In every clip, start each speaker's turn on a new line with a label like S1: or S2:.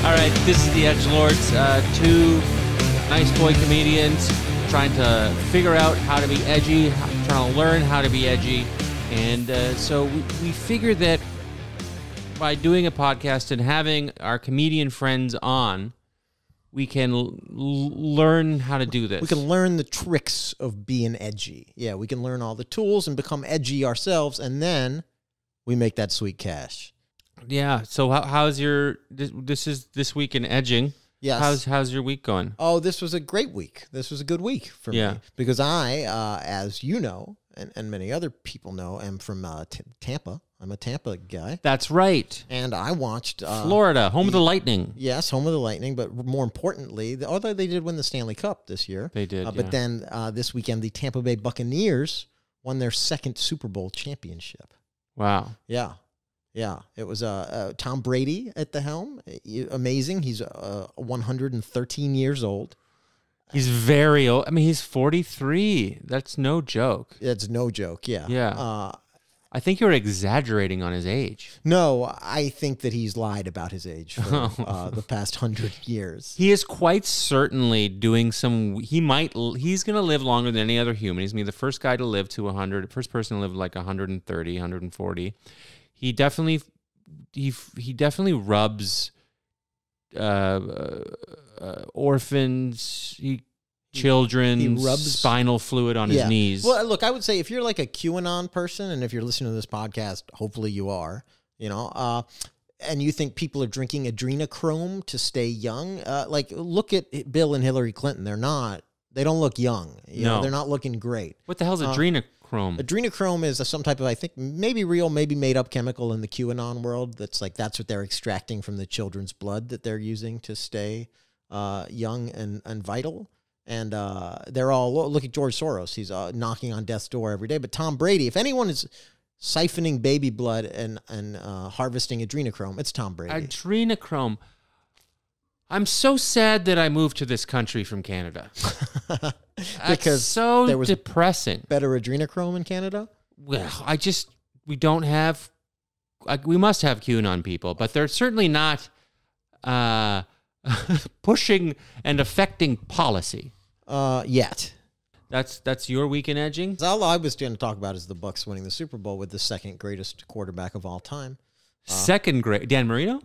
S1: All right, this is the Edgelords, two nice boy comedians trying to figure out how to be edgy, trying to learn how to be edgy. And so we figured that by doing a podcast and having our comedian friends on, we can learn how to do this.
S2: We can learn the tricks of being edgy. Yeah, we can learn all the tools and become edgy ourselves, and then we make that sweet cash.
S1: Yeah. So how's your this week in edging?
S2: Yes.
S1: How's your week going?
S2: Oh, this was a great week. This was a good week for me because I, as you know, and many other people know, am from Tampa. I'm a Tampa guy.
S1: That's right.
S2: And I watched
S1: Florida, home of the Lightning.
S2: Yes, home of the Lightning. But more importantly, although they did win the Stanley Cup this year,
S1: they did.
S2: But then this weekend, the Tampa Bay Buccaneers won their second Super Bowl championship.
S1: Wow.
S2: Yeah. Yeah, it was Tom Brady at the helm. Amazing. He's 113 years old.
S1: He's very old. I mean, he's 43. That's no joke.
S2: It's no joke, yeah.
S1: Yeah. I think you're exaggerating on his age.
S2: No, I think that he's lied about his age for the past 100 years.
S1: He is quite certainly doing some... He's going to live longer than any other human. He's going to be the first guy to live to 100, first person to live like 130, 140. He definitely rubs orphans, children's spinal fluid on his knees.
S2: Well, look, I would say if you're like a QAnon person, and if you're listening to this podcast, hopefully you are, and you think people are drinking adrenochrome to stay young, like look at Bill and Hillary Clinton. They don't look young. You know, they're not looking great.
S1: What the hell is adrenochrome?
S2: Adrenochrome is some type of, I think, maybe real, maybe made up chemical in the QAnon world. That's what they're extracting from the children's blood that they're using to stay young and vital. And they're all, look at George Soros. He's knocking on death's door every day. But Tom Brady, if anyone is siphoning baby blood and harvesting adrenochrome, it's Tom Brady.
S1: Adrenochrome. I'm so sad that I moved to this country from Canada.
S2: Because
S1: so
S2: there was
S1: depressing.
S2: Better adrenochrome in Canada?
S1: Well, we don't have, we must have QAnon people, but they're certainly not pushing and affecting policy.
S2: Yet.
S1: That's your week in edging?
S2: All I was going to talk about is the Bucs winning the Super Bowl with the second greatest quarterback of all time.
S1: Second great, Dan Marino?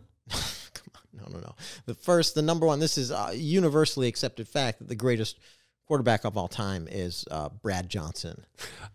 S2: No. The number one, this is universally accepted fact that the greatest quarterback of all time is Brad Johnson.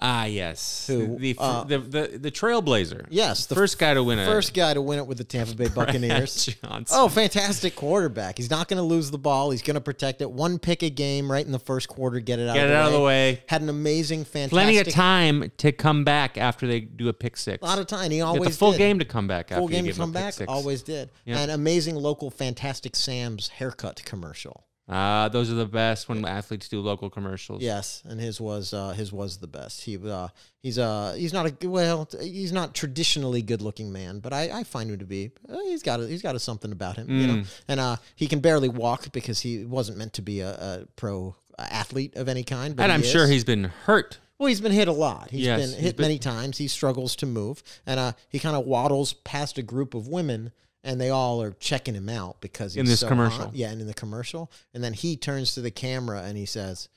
S1: Ah, yes.
S2: Who,
S1: the trailblazer.
S2: Yes.
S1: The first guy to win it.
S2: First guy to win it with the Tampa Bay Buccaneers.
S1: Brad Johnson.
S2: Oh, fantastic quarterback. He's not going to lose the ball. He's going to protect it. One pick a game right in the first quarter, get it out of the way. Had an amazing, fantastic...
S1: Plenty of time to come back after they do a pick six.
S2: A lot of time. He always
S1: did. The full game to come back after
S2: full game
S1: you
S2: to
S1: give
S2: come
S1: him a pick
S2: back.
S1: six.
S2: Always did.
S1: Yeah.
S2: And amazing local Fantastic Sam's haircut commercial.
S1: Those are the best when athletes do local commercials.
S2: Yes, and his was the best. He's not traditionally good looking man, but I find him to be he's got a something about him, you know. And he can barely walk because he wasn't meant to be a pro athlete of any kind. But
S1: and I'm sure he's been hurt.
S2: Well, he's been hit a lot. He's been hit many times. He struggles to move, and he kind of waddles past a group of women. And they all are checking him out because he's
S1: in this
S2: so
S1: commercial.
S2: Hot. Yeah, and in the commercial. And then he turns to the camera and he says,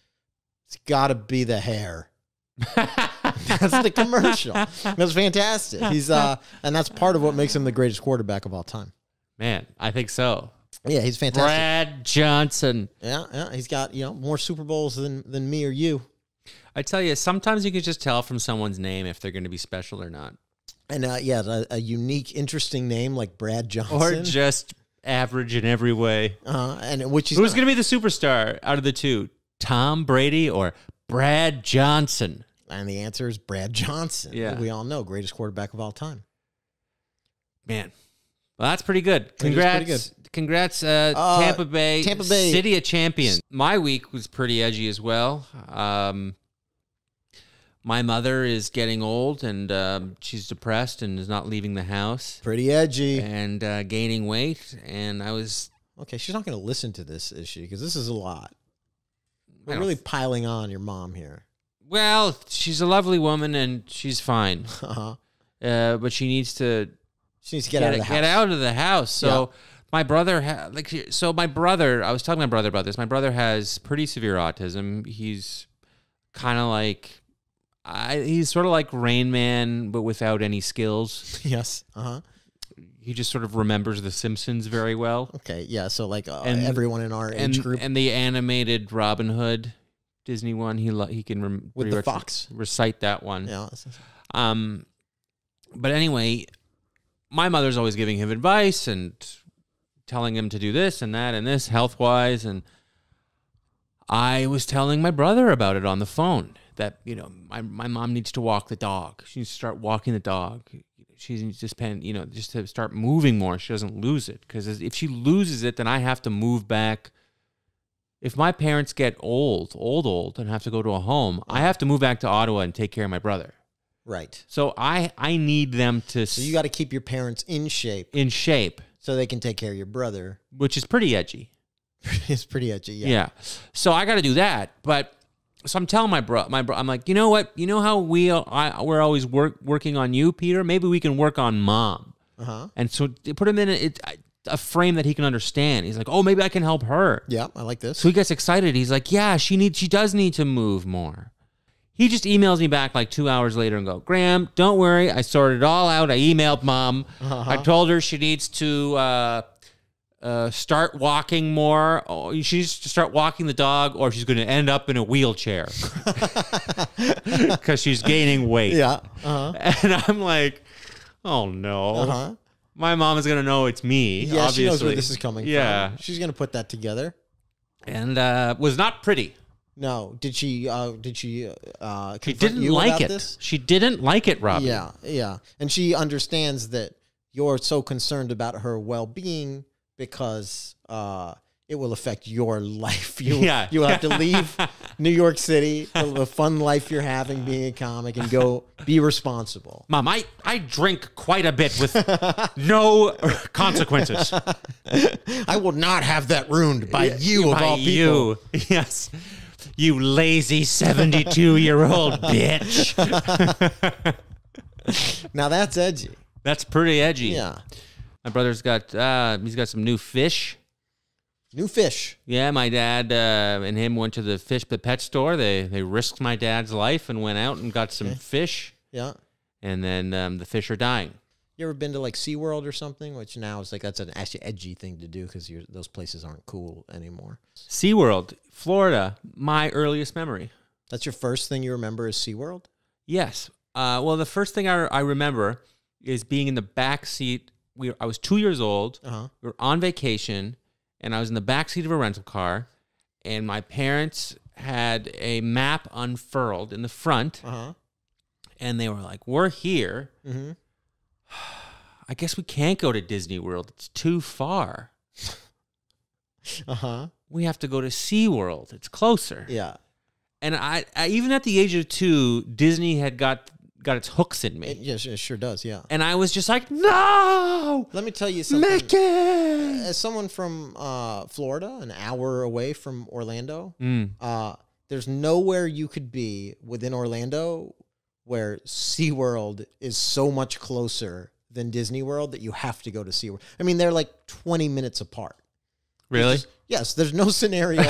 S2: "It's got to be the hair." That's the commercial. That's fantastic. He's and that's part of what makes him the greatest quarterback of all time.
S1: Man, I think so.
S2: Yeah, he's fantastic.
S1: Brad Johnson.
S2: Yeah, he's got more Super Bowls than me or you.
S1: I tell you, sometimes you can just tell from someone's name if they're going to be special or not.
S2: And a unique, interesting name like Brad Johnson,
S1: or just average in every way.
S2: And who's
S1: going to be the superstar out of the two, Tom Brady or Brad Johnson?
S2: And the answer is Brad Johnson.
S1: Yeah,
S2: we all know greatest quarterback of all time.
S1: Man, well, that's pretty good. Congrats, congrats, Tampa Bay, City of Champions. My week was pretty edgy as well. My mother is getting old, and she's depressed and is not leaving the house.
S2: Pretty edgy.
S1: And gaining weight, and I was...
S2: Okay, she's not going to listen to this, is she? Because this is a lot. We're really piling on your mom here.
S1: Well, she's a lovely woman, and she's fine. But she needs to
S2: She needs to get out of the house.
S1: Get out of the house. So my brother, my brother, I was talking to my brother about this. My brother has pretty severe autism. He's kind of like, he's sort of like Rain Man, but without any skills.
S2: Yes.
S1: He just sort of remembers The Simpsons very well.
S2: Okay, yeah. So like everyone in our age group,
S1: and the animated Robin Hood Disney one, he can
S2: with the fox
S1: recite that one.
S2: Yeah.
S1: But anyway, my mother's always giving him advice and telling him to do this and that and this health-wise, and I was telling my brother about it on the phone, that, you know, my mom needs to walk the dog. She needs to start walking the dog. She needs to spend, you know, just to start moving more. She doesn't lose it, because if she loses it, then I have to move back. If my parents get old, and have to go to a home, I have to move back to Ottawa and take care of my brother.
S2: Right.
S1: So I need them to...
S2: So you got to keep your parents in shape.
S1: In shape.
S2: So they can take care of your brother.
S1: Which is pretty edgy.
S2: It's pretty edgy, yeah.
S1: Yeah. So I got to do that. But, so I'm telling my bro, I'm like, you know what? You know how we're always working on you, Peter? Maybe we can work on Mom. And so put him in a frame that he can understand. He's like, oh, maybe I can help her.
S2: Yeah, I like this.
S1: So he gets excited. He's like, yeah, she does need to move more. He just emails me back like 2 hours later and go, Graham, don't worry. I sorted it all out. I emailed Mom. I told her she needs to start walking more. Oh, she needs to start walking the dog, or she's going to end up in a wheelchair because she's gaining weight.
S2: Yeah.
S1: And I'm like, oh no. My mom is going to know it's me.
S2: Yeah,
S1: obviously.
S2: she knows where this is coming from. She's going to put that together.
S1: And was not pretty.
S2: No. Did she
S1: She didn't like it.
S2: This?
S1: She didn't like it, Robbie.
S2: Yeah, yeah. And she understands that you're so concerned about her well-being because it will affect your life. You will have to leave New York City, the fun life you're having being a comic, and go be responsible.
S1: Mom, I drink quite a bit with no consequences.
S2: I will not have that ruined by you of all people.
S1: Yes. You lazy 72-year-old bitch.
S2: Now that's edgy.
S1: That's pretty edgy.
S2: Yeah.
S1: My brother's got he's got some new fish.
S2: New fish.
S1: Yeah, my dad and him went to the pet store. They risked my dad's life and went out and got some fish.
S2: Yeah.
S1: And then the fish are dying.
S2: You ever been to like SeaWorld or something? Which now is like, that's an actually edgy thing to do because those places aren't cool anymore.
S1: SeaWorld, Florida, my earliest memory.
S2: That's your first thing you remember is SeaWorld?
S1: Yes. Well, the first thing I remember is being in the back seat. I was 2 years old. We were on vacation, and I was in the back seat of a rental car, and my parents had a map unfurled in the front, and they were like, we're here. I guess we can't go to Disney World. It's too far. We have to go to SeaWorld. It's closer.
S2: Yeah.
S1: And I even at the age of 2, Disney had got its hooks in me.
S2: Yes, it sure does, yeah.
S1: And I was just like, no!
S2: Let me tell you something.
S1: Mickey!
S2: As someone from Florida, an hour away from Orlando, there's nowhere you could be within Orlando where SeaWorld is so much closer than Disney World that you have to go to SeaWorld. I mean, they're like 20 minutes apart.
S1: Really?
S2: Yes, there's no scenario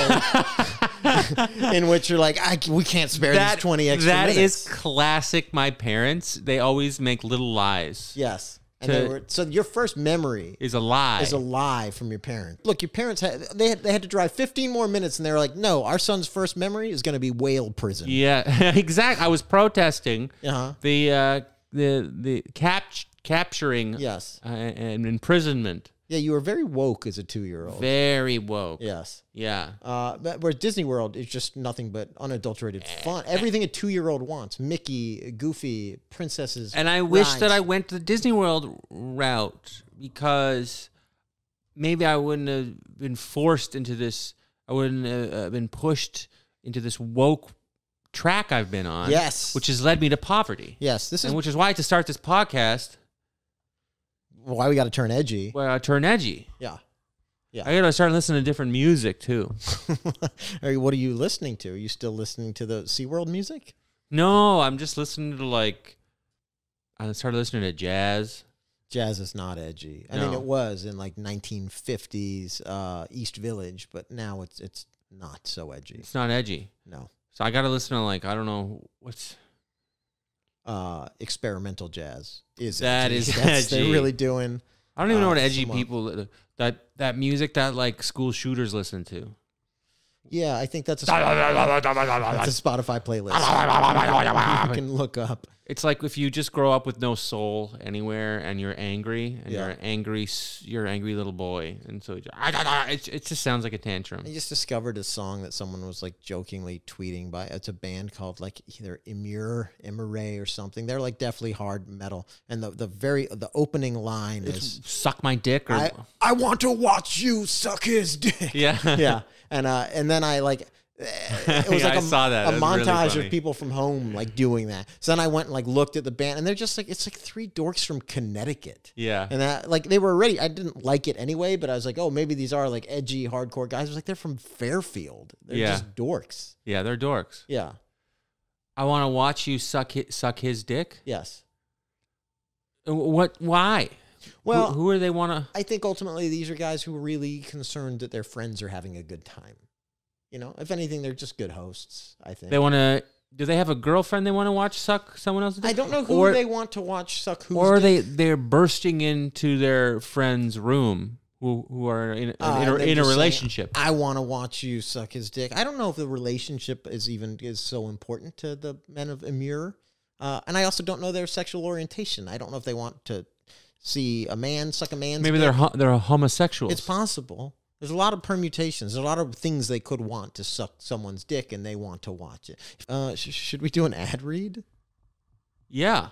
S2: in which you're like, we can't spare these 20 extra minutes.
S1: That is classic my parents. They always make little lies.
S2: Yes. And so your first memory
S1: is a lie.
S2: Is a lie from your parents. Look, your parents had to drive 15 more minutes, and they were like, "No, our son's first memory is going to be whale prison."
S1: Yeah, exactly. I was protesting the capturing and imprisonment.
S2: Yeah, you were very woke as a 2-year-old.
S1: Very woke.
S2: Yes.
S1: Yeah.
S2: Whereas Disney World is just nothing but unadulterated fun. Everything a 2-year-old wants. Mickey, Goofy, princesses.
S1: And I wish that I went the Disney World route, because maybe I wouldn't have been forced into this. I wouldn't have been pushed into this woke track I've been on.
S2: Yes.
S1: Which has led me to poverty.
S2: Yes.
S1: Which is why to start this podcast.
S2: Why we got to turn edgy.
S1: Well, I turn edgy.
S2: Yeah.
S1: I got to start listening to different music, too.
S2: What are you listening to? Are you still listening to the SeaWorld music?
S1: No, I'm just listening to I started listening to jazz.
S2: Jazz is not edgy. I mean, it was in like 1950s East Village, but now it's not so edgy.
S1: It's not edgy.
S2: No.
S1: So I got to listen to like, I don't know, what's...
S2: experimental jazz is
S1: that
S2: edgy.
S1: is
S2: That's,
S1: edgy.
S2: they're really doing.
S1: I don't even know what edgy people... That music that like school shooters listen to.
S2: Yeah, I think that's a Spotify playlist. You can look up.
S1: It's like if you just grow up with no soul anywhere, and you're angry, and you're an angry little boy, and so it just sounds like a tantrum.
S2: I just discovered a song that someone was like jokingly tweeting by. It's a band called like either Emmy or something. They're like definitely hard metal, and the opening line is
S1: "Suck my dick," or
S2: I want to watch you suck his dick.
S1: Yeah,
S2: yeah, and then I like. It was like
S1: I saw that.
S2: a montage really of people from home like doing that. So then I went and like looked at the band, and they're just like, it's like three dorks from Connecticut.
S1: Yeah,
S2: and that like they were already. I didn't like it anyway, but I was like, oh, maybe these are like edgy hardcore guys. I was like, they're from Fairfield. They're just dorks.
S1: Yeah, they're dorks.
S2: Yeah.
S1: I want to watch you suck his dick.
S2: Yes.
S1: What? Why?
S2: Well,
S1: who are they want to?
S2: I think ultimately these are guys who are really concerned that their friends are having a good time. You know, if anything, they're just good hosts, I think.
S1: They want to... Do they have a girlfriend they want to watch suck someone else's dick?
S2: I don't know who they want to watch suck who's
S1: Or
S2: dick.
S1: they're bursting into their friend's room who are in a relationship.
S2: Saying, I want to watch you suck his dick. I don't know if the relationship is so important to the men of Emmure. And I also don't know their sexual orientation. I don't know if they want to see a man suck a man's
S1: Maybe
S2: dick.
S1: they're homosexuals.
S2: It's possible. There's a lot of permutations. There's a lot of things they could want to suck someone's dick, and they want to watch it. Should we do an ad read?
S1: Yeah.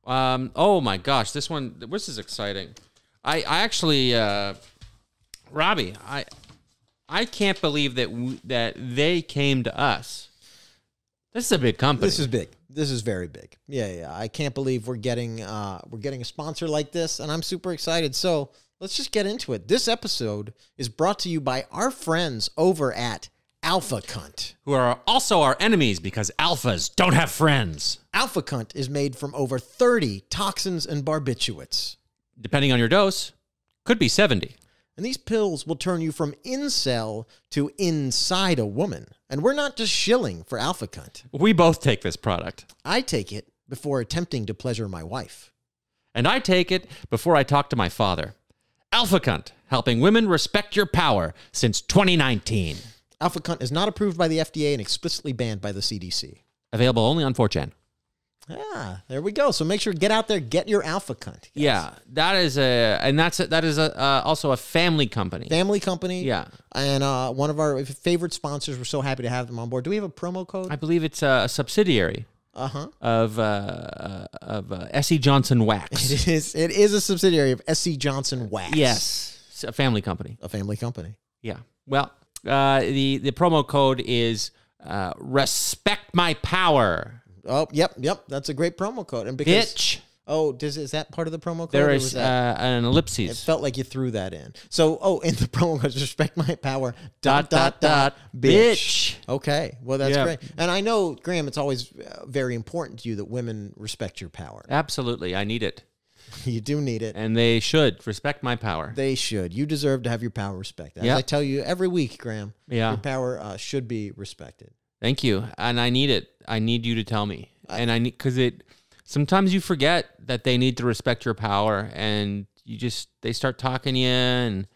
S1: Oh my gosh, this is exciting. I actually, Robbie, I can't believe that they came to us. This is a big company.
S2: This is big. This is very big. Yeah. I can't believe we're getting a sponsor like this, and I'm super excited. So. Let's just get into it. This episode is brought to you by our friends over at Alpha Cunt,
S1: who are also our enemies because alphas don't have friends.
S2: Alpha Cunt is made from over 30 toxins and barbiturates.
S1: Depending on your dose, could be 70.
S2: And these pills will turn you from incel to inside a woman. And we're not just shilling for Alpha Cunt.
S1: We both take this product.
S2: I take it before attempting to pleasure my wife.
S1: And I take it before I talk to my father. Alpha Cunt, helping women respect your power since 2019.
S2: Alpha Cunt is not approved by the FDA and explicitly banned by the CDC.
S1: Available only on 4chan.
S2: Ah, there we go. So make sure to get out there, get your Alpha Cunt. Guys.
S1: Yeah, that is also a family company.
S2: Family company.
S1: Yeah. And
S2: one of our favorite sponsors. We're so happy to have them on board. Do we have a promo code?
S1: I believe it's a subsidiary. Of S.E. Johnson Wax.
S2: It is a subsidiary of S.E. Johnson Wax.
S1: Yes, it's a family company.
S2: A family company.
S1: Yeah. Well, the promo code is respect my power.
S2: Oh, yep. That's a great promo code. And because
S1: bitch.
S2: Oh, is that part of the promo code?
S1: There is an ellipses.
S2: It felt like you threw that in. So, in the promo code, respect my power, ...
S1: bitch.
S2: Okay, well, that's great. And I know, Graham, it's always very important to you that women respect your power.
S1: Absolutely. I need it.
S2: You do need it.
S1: And they should respect my power.
S2: They should. You deserve to have your power respected. As I tell you every week, Graham, your power should be respected.
S1: Thank you. And I need it. I need you to tell me. Because sometimes you forget that they need to respect your power, and they start talking to you, and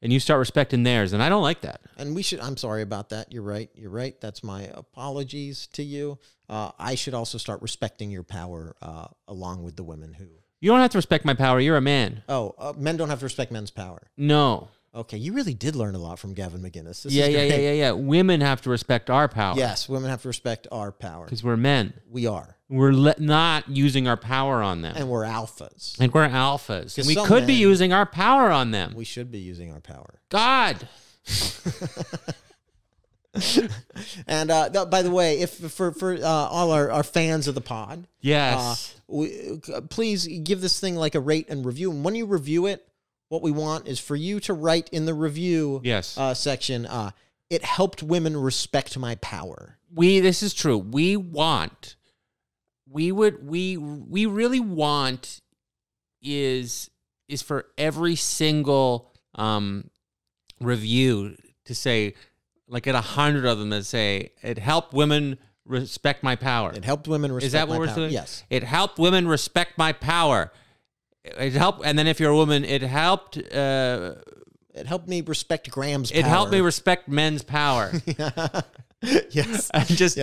S1: you start respecting theirs, and I don't like that.
S2: And I'm sorry about that. You're right. That's my apologies to you. I should also start respecting your power along with the women who...
S1: You don't have to respect my power. You're a man.
S2: Oh, men don't have to respect men's power.
S1: No.
S2: Okay, you really did learn a lot from Gavin McGinnis.
S1: Yeah. Women have to respect our power.
S2: Yes, women have to respect our power.
S1: Because we're men.
S2: We are.
S1: We're not using our power on them.
S2: And we're alphas.
S1: And we could be using our power on them.
S2: We should be using our power.
S1: God.
S2: And by the way, if for all our fans of the pod,
S1: yes,
S2: please give this thing like a rate and review. And when you review it, what we want is for you to write in the review section, it helped women respect my power.
S1: This is true. We really want is for every single review to say, like, get 100 of them that say it helped women respect my power.
S2: It helped women respect.
S1: Is that what
S2: my
S1: we're
S2: power.
S1: doing?
S2: Yes.
S1: It helped women respect my power. It helped, and then if you're a woman, it helped.
S2: It helped me respect Graham's power.
S1: It helped me respect men's power.
S2: Yes.
S1: Just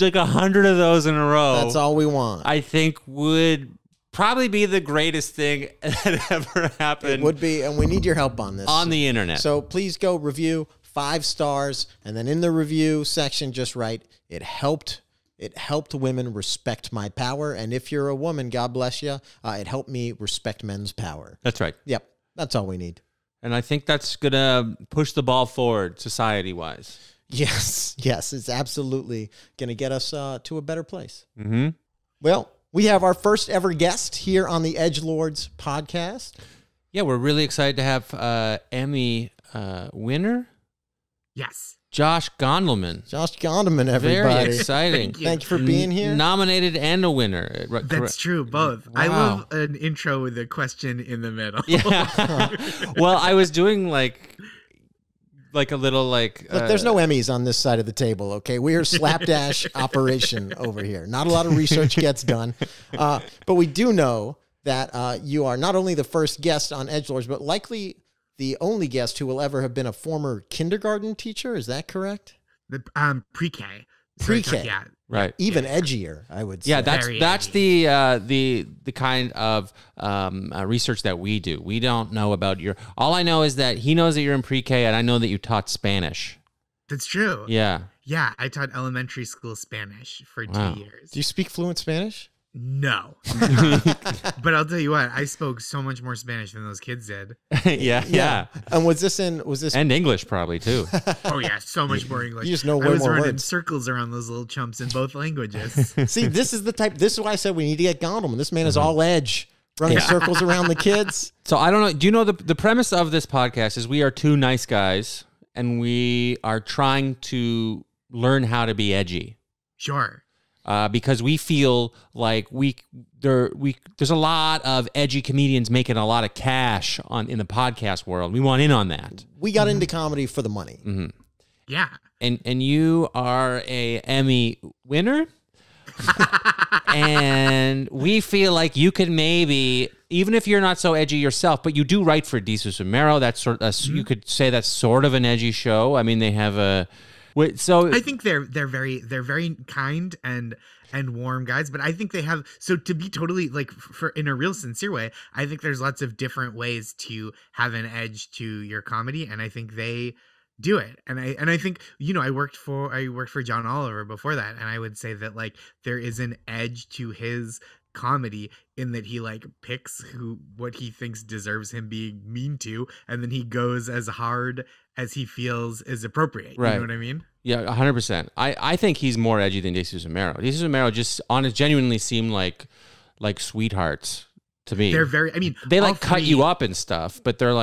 S1: like 100 of those in a row.
S2: That's all we want.
S1: I think would probably be the greatest thing that ever happened.
S2: It would be, and we need your help on this.
S1: On the internet.
S2: So please go review 5 stars, and then in the review section, just write, it helped women respect my power. And if you're a woman, God bless you, it helped me respect men's power.
S1: That's right.
S2: Yep. That's all we need.
S1: And I think that's going to push the ball forward society-wise.
S2: Yes. Yes. It's absolutely going to get us to a better place.
S1: Mm-hmm.
S2: Well, we have our first ever guest here on the Edgelords podcast.
S1: Yeah, we're really excited to have Emmy winner.
S3: Yes.
S1: Josh Gondelman.
S2: Josh Gondelman, everybody.
S1: Very exciting.
S2: Thank you for being here.
S1: Nominated and a winner.
S3: That's true, both.
S1: Wow.
S3: I love an intro with a question in the middle.
S1: Yeah. Well, I was doing like a little like...
S2: Look, there's no Emmys on this side of the table, okay? We are slapdash operation over here. Not a lot of research gets done. But we do know that you are not only the first guest on Edgelords, but likely the only guest who will ever have been a former kindergarten teacher. Is that correct?
S3: The pre-K. So
S2: Pre-K.
S3: yeah.
S1: Right.
S2: Even edgier, I would say.
S1: Yeah,
S3: Very
S1: that's the kind of research that we do. We don't know about your... All I know is that he knows that you're in pre-K, and I know that you taught Spanish.
S3: That's true.
S1: Yeah.
S3: Yeah, I taught elementary school Spanish for
S1: Wow.
S3: 2 years.
S2: Do you speak fluent Spanish?
S3: No. But I'll tell you what, I spoke so much more Spanish than those kids did.
S1: Yeah.
S2: And was this
S1: And English probably, too.
S3: Oh, yeah, so much more English.
S2: You just know
S3: I
S2: way
S3: was
S2: more
S3: running
S2: words.
S3: circles around those little chumps in both languages.
S2: See, this is why I said we need to get Gondelman. This man is all edge, running circles around the kids.
S1: So I don't know. Do you know the premise of this podcast is we are two nice guys, and we are trying to learn how to be edgy.
S3: Sure.
S1: Because we feel like there's a lot of edgy comedians making a lot of cash in the podcast world. We want in on that.
S2: We got into comedy for the money.
S1: Mm-hmm.
S3: Yeah.
S1: And you are a Emmy winner, and we feel like you could maybe, even if you're not so edgy yourself, but you do write for Desus and Mero. That's you could say that's sort of an edgy show. I mean, they have a. So
S3: I think they're very kind and warm guys, but I think they have, so to be totally like for in a real sincere way, I think there's lots of different ways to have an edge to your comedy, and I think they do it. And I think, you know, I worked for John Oliver before that, and I would say that like there is an edge to his comedy in that he like picks what he thinks deserves him being mean to, and then he goes as hard as he feels is appropriate.
S1: Right.
S3: You know what I mean?
S1: Yeah, 100%. I think he's more edgy than Desus and Mero. Desus and Mero just genuinely seem like sweethearts to me.
S3: They're very, I mean,
S1: they like cut you up and stuff, but they're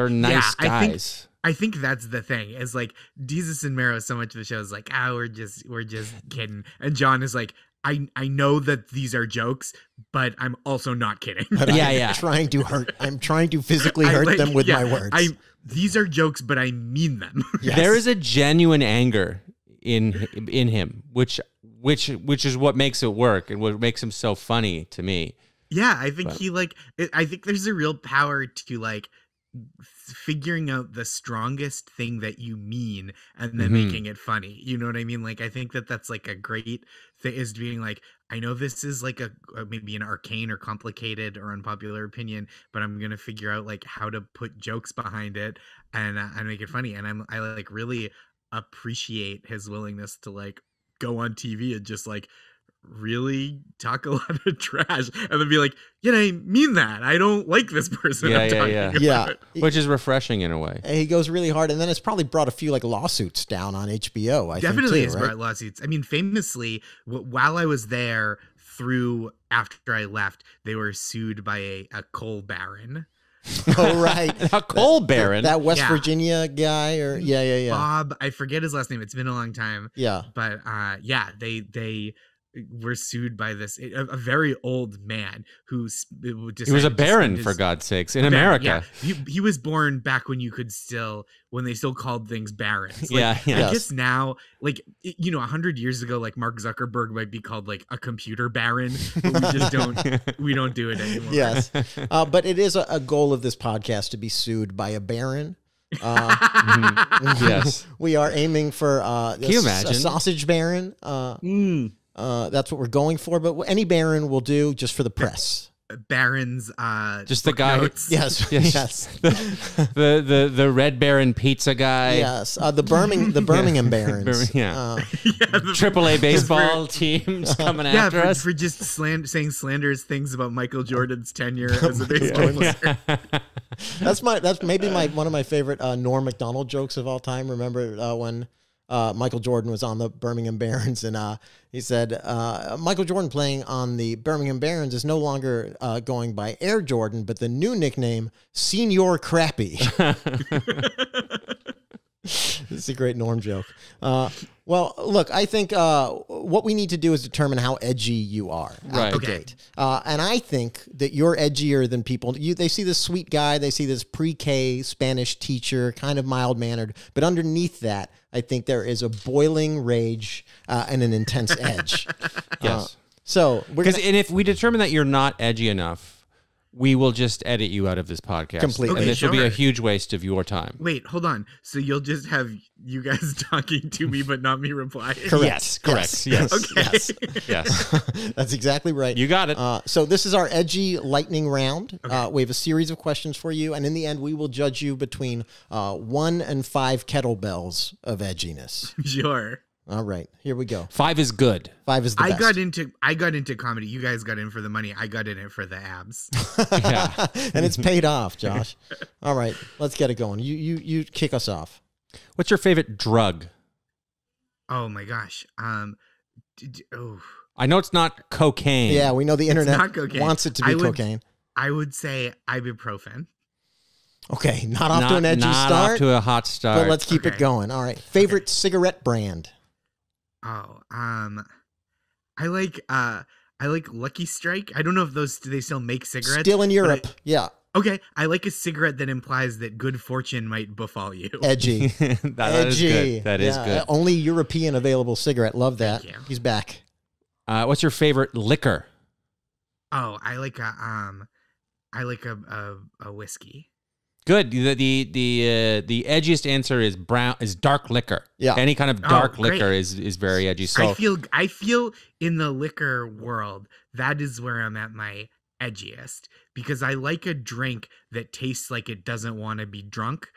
S1: nice guys.
S3: I think that's the thing, is like Desus and Mero, so much of the show is like, we're just kidding. And John is like, I know that these are jokes, but I'm also not kidding.
S2: But I'm trying to physically hurt them with my words.
S3: These are jokes, but I mean them.
S2: Yes.
S1: There is a genuine anger in him, which is what makes it work and what makes him so funny to me.
S3: Yeah, I think I think there's a real power to like figuring out the strongest thing that you mean and then making it funny. You know what I mean? Like, I think that's like a great thing, is being like, I know this is like a maybe an arcane or complicated or unpopular opinion, but I'm gonna figure out like how to put jokes behind it and make it funny. And I like really appreciate his willingness to like go on TV and just like really talk a lot of trash and then be like, yeah, I mean that. I don't like this person.
S2: Yeah.
S1: Which is refreshing in a way.
S2: He goes really hard, and then it's probably brought a few like lawsuits down on HBO. I
S3: Definitely
S2: think,
S3: has brought lawsuits. I mean, famously, while I was there through after I left, they were sued by a coal baron.
S2: Oh, right.
S1: A coal baron.
S2: That West Virginia guy, or yeah.
S3: Bob, I forget his last name. It's been a long time.
S2: Yeah.
S3: But they were sued by a very old man who
S1: he was a baron, for God's sakes, in America.
S3: Yeah. He was born back when when they still called things barons. Like,
S1: yeah.
S3: I guess now, like, 100 years ago, like Mark Zuckerberg might be called like a computer baron, but we just don't do it anymore.
S2: Yes. But it is a goal of this podcast to be sued by a baron.
S1: Yes,
S2: we are aiming for
S1: can you imagine?
S2: A sausage baron. That's what we're going for, but any baron will do, just for the press.
S3: Barons,
S1: just the guy.
S2: Yes.
S1: the Red Baron pizza guy.
S2: Yes, the Birmingham Barons.
S1: The AAA baseball teams coming after us
S3: for just saying slanderous things about Michael Jordan's tenure as a baseball player.
S2: That's maybe one of my favorite Norm Macdonald jokes of all time. Remember when Michael Jordan was on the Birmingham Barons, and he said, Michael Jordan playing on the Birmingham Barons is no longer going by Air Jordan, but the new nickname, Senior Crappy. This is a great Norm joke. Well, look, I think what we need to do is determine how edgy you are out the gate. And I think that you're edgier than people. They see this sweet guy, they see this pre-K Spanish teacher, kind of mild-mannered, but underneath that, I think there is a boiling rage and an intense edge.
S1: Yes.
S2: And
S1: if we determine that you're not edgy enough, we will just edit you out of this podcast.
S2: Completely.
S1: And this will be a huge waste of your time.
S3: Wait, hold on. So you'll just have you guys talking to me, but not me replying?
S2: Correct.
S1: Yes, correct. Yes.
S3: Okay.
S1: Yes.
S2: That's exactly right.
S1: You got it.
S2: So this is our edgy lightning round. Okay. We have a series of questions for you, and in the end, we will judge you between 1 and 5 kettlebells of edginess.
S3: Sure.
S2: All right, here we go.
S1: 5 is good.
S2: 5 is the best.
S3: I got into comedy. You guys got in for the money. I got in it for the abs.
S1: Yeah.
S2: And it's paid off, Josh. All right, let's get it going. You kick us off.
S1: What's your favorite drug?
S3: Oh my gosh.
S1: I know it's not cocaine.
S2: Yeah, we know the internet wants it to be
S3: cocaine. I would say ibuprofen.
S2: Okay, not off to an edgy start.
S1: Not off to a hot start.
S2: But let's keep it going. All right. Favorite cigarette brand?
S3: Oh, I like Lucky Strike. I don't know if do they still make cigarettes?
S2: Still in Europe. Yeah.
S3: Okay, I like a cigarette that implies that good fortune might befall you.
S2: Edgy.
S1: That is good. That is good.
S2: Only European available cigarette. Love that.
S3: Thank you.
S2: He's back.
S1: What's your favorite liquor?
S3: Oh, I like a whiskey.
S1: Good. The edgiest answer is dark liquor.
S2: Yeah.
S1: Any kind of dark liquor is very edgy. So
S3: I feel in the liquor world, that is where I'm at my edgiest, because I like a drink that tastes like it doesn't want to be drunk.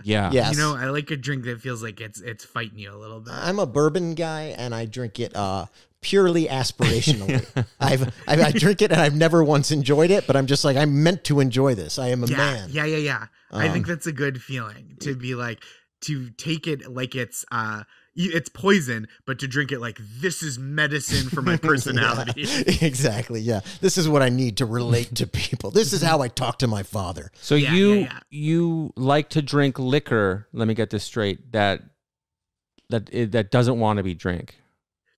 S2: Yes.
S3: I like a drink that feels like it's fighting you a little bit.
S2: I'm a bourbon guy, and I drink it purely aspirationally. I drink it, and I've never once enjoyed it, but I'm just like, I'm meant to enjoy this. I am a man.
S3: Yeah. I think that's a good feeling, to be like, to take it like it's poison, but to drink it like, this is medicine for my personality.
S2: Yeah, exactly. Yeah. This is what I need to relate to people. This is how I talk to my father.
S1: So you like to drink liquor, let me get this straight, that doesn't want to be drink.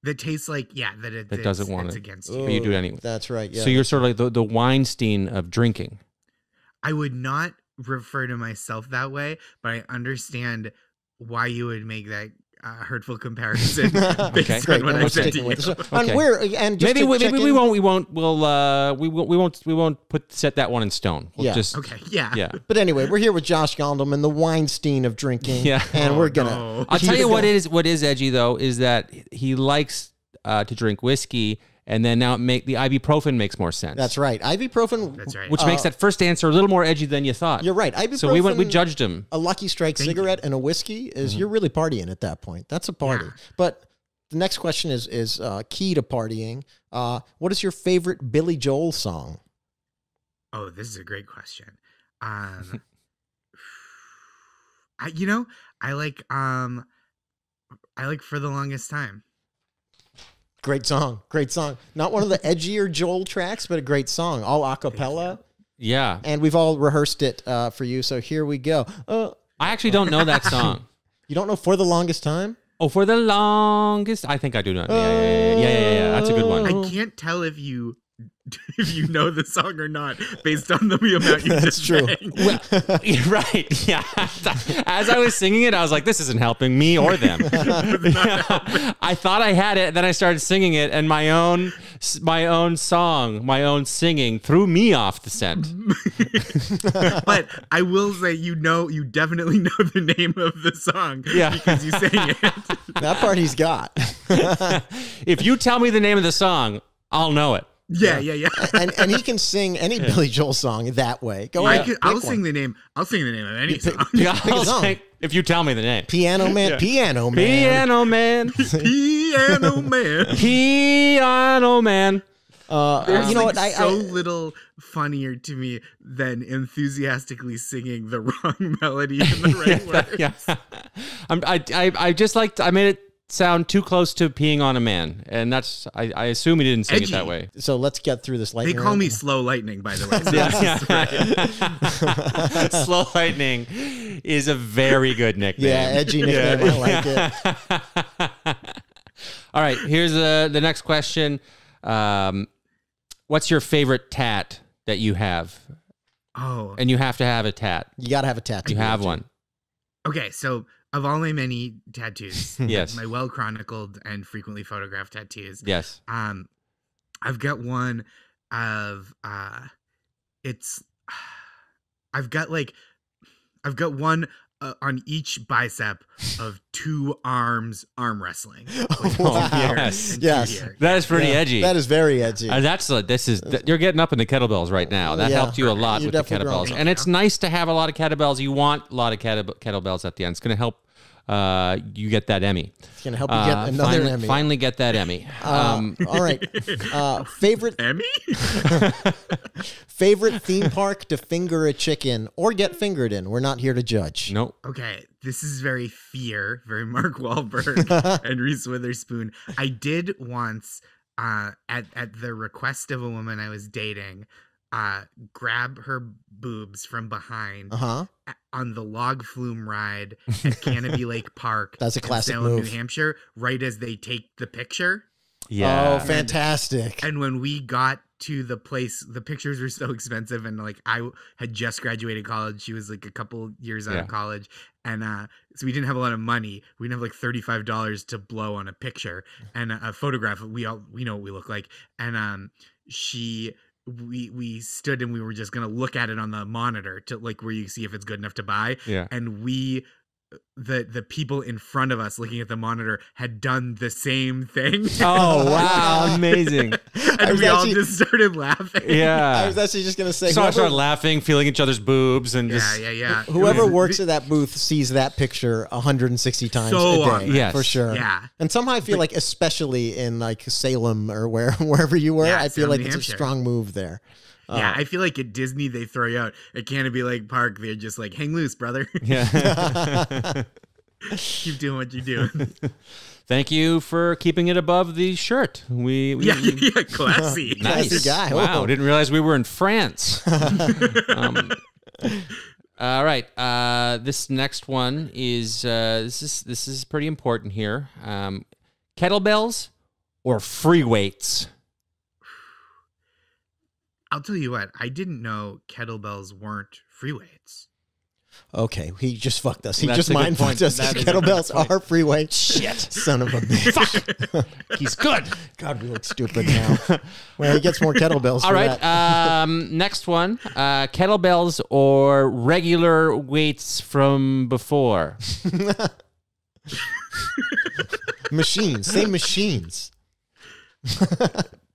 S3: That tastes like, that
S1: doesn't want
S3: it's
S1: it
S3: against you.
S1: But you do it anyway.
S2: That's right. Yeah.
S1: So you're sort of like the Weinstein of drinking.
S3: I would not refer to myself that way, but I understand why you would make that hurtful comparison based on what I said to you.
S1: Okay. Maybe we won't set that one in stone. We'll just
S3: yeah.
S2: But anyway, we're here with Josh Gondelman, the Weinstein of drinking. Yeah. And we're gonna.
S1: I'll tell you what is edgy though is that he likes to drink whiskey. And then now the ibuprofen makes more sense.
S2: That's right. Ibuprofen.
S3: That's right.
S1: Which makes that first answer a little more edgy than you thought.
S2: You're right. Ibuprofen.
S1: So we judged him.
S2: A Lucky Strike cigarette and a whiskey is you're really partying at that point. That's a party. Yeah. But the next question is key to partying. What is your favorite Billy Joel song?
S3: Oh, this is a great question. I like For the Longest Time.
S2: Great song. Not one of the edgier Joel tracks, but a great song. All a cappella.
S1: Yeah.
S2: And we've all rehearsed it for you, so here we go.
S1: I actually don't know that song.
S2: You don't know For the Longest Time?
S1: Oh, for the longest. I think I do know. Yeah. That's a good one.
S3: I can't tell if you know the song or not based on the amount you
S2: That's
S3: just
S2: true.
S3: sang.
S1: Well, right. Yeah. As I was singing it, I was like, this isn't helping me or them. I thought I had it, and then I started singing it, and my own song, my own singing threw me off the scent.
S3: But I will say, you definitely know the name of the song because you sang it.
S2: That part he's got.
S1: If you tell me the name of the song, I'll know it.
S3: Yeah.
S2: and he can sing any Billy Joel song that way. Go ahead.
S3: I'll sing the name of any song.
S1: I'll sing, if you tell me the name.
S2: Piano Man, Piano Man.
S1: Piano Man.
S3: Piano Man.
S1: Piano Man.
S3: There's
S2: you know what?
S3: so little funnier to me than enthusiastically singing the wrong melody in the right words.
S1: Yeah. I just liked. I made it sound too close to peeing on a man, and that's. I assume he didn't sing it that way.
S2: So let's get through this lightning.
S3: They call me Slow Lightning, by the way. So
S1: Slow Lightning is a very good nickname.
S2: Yeah, edgy nickname. I like it.
S1: All right, here's the next question. What's your favorite tat that you have?
S3: Oh,
S1: And you have to have a tat.
S2: You got to have a tattoo.
S1: You have one.
S3: okay. So of all my many tattoos,
S1: Yes.
S3: my well chronicled and frequently photographed tattoos,
S1: Yes.
S3: I've got one of it's I've got one on each bicep of 2 arms arm wrestling. Like,
S2: Wow.
S1: Yes.
S3: and
S2: Yes.
S3: here.
S1: That is pretty
S2: Yeah,
S1: edgy.
S2: That is very edgy.
S1: You're getting up in the kettlebells right now. That
S2: Yeah.
S1: helped you a lot
S2: You're
S1: with the
S2: definitely
S1: kettlebells.
S2: growing.
S1: And it's nice to have a lot of kettlebells. You want a lot of kettlebells at the end. It's going to help you get that Emmy.
S2: It's going to help you get another Emmy.
S1: Finally get that Emmy.
S2: All right. Favorite
S3: Emmy?
S2: favorite theme park to finger a chicken or get fingered in. We're not here to judge.
S1: Nope.
S3: Okay, this is very Mark Wahlberg and Reese Witherspoon. I did once, at the request of a woman I was dating, grab her boobs from behind on the log flume ride at Canopy Lake Park.
S2: That's a classic
S3: in Salem,
S2: move.
S3: New Hampshire, right as they take the picture.
S1: Yeah.
S2: Oh, fantastic.
S3: And when we got to the place, the pictures were so expensive, and like I had just graduated college. She was like a couple years out of college, and so we didn't have a lot of money. We didn't have like $35 to blow on a picture and a photograph. We know what we look like, and we stood and we were just gonna look at it on the monitor to like where you see if it's good enough to buy.
S1: Yeah.
S3: And the people in front of us looking at the monitor had done the same thing.
S1: Oh, wow. Amazing.
S3: And we all just started laughing.
S1: Yeah.
S2: I was actually just going to say,
S1: So I
S2: whoever,
S1: started laughing, feeling each other's boobs, and just
S3: Yeah.
S2: whoever
S3: It was-
S2: works at that booth sees that picture 160 times
S3: So
S2: a day.
S3: often.
S1: Yes.
S2: For sure.
S3: Yeah.
S2: And somehow I feel like, especially in like Salem or wherever you were,
S3: Yeah,
S2: I feel
S3: Salem,
S2: like
S3: New
S2: it's a
S3: Hampshire.
S2: strong move there.
S3: Yeah, I feel like at Disney they throw you out. At Canopy Lake Park, they're just like, hang loose, brother.
S1: yeah.
S3: Keep doing what you're doing.
S1: Thank you for keeping it above the shirt. We
S3: Yeah, classy.
S1: Nice.
S2: Classy guy.
S1: Wow,
S2: Oh.
S1: didn't realize we were in France. All right, this next one is this is pretty important here. Kettlebells or free weights?
S3: I'll tell you what, I didn't know kettlebells weren't free weights.
S2: Okay, he just fucked us. He
S1: That's
S2: just
S1: a good
S2: mind
S1: point.
S2: fucked us.
S1: That is a good
S2: Kettlebells
S1: point.
S2: are free weight. Shit. Son of a bitch.
S1: He's good.
S2: God, we look stupid now. Well, he gets more kettlebells
S1: All
S2: for
S1: right,
S2: that.
S1: next one. Kettlebells or regular weights from before?
S2: Machines. Say machines.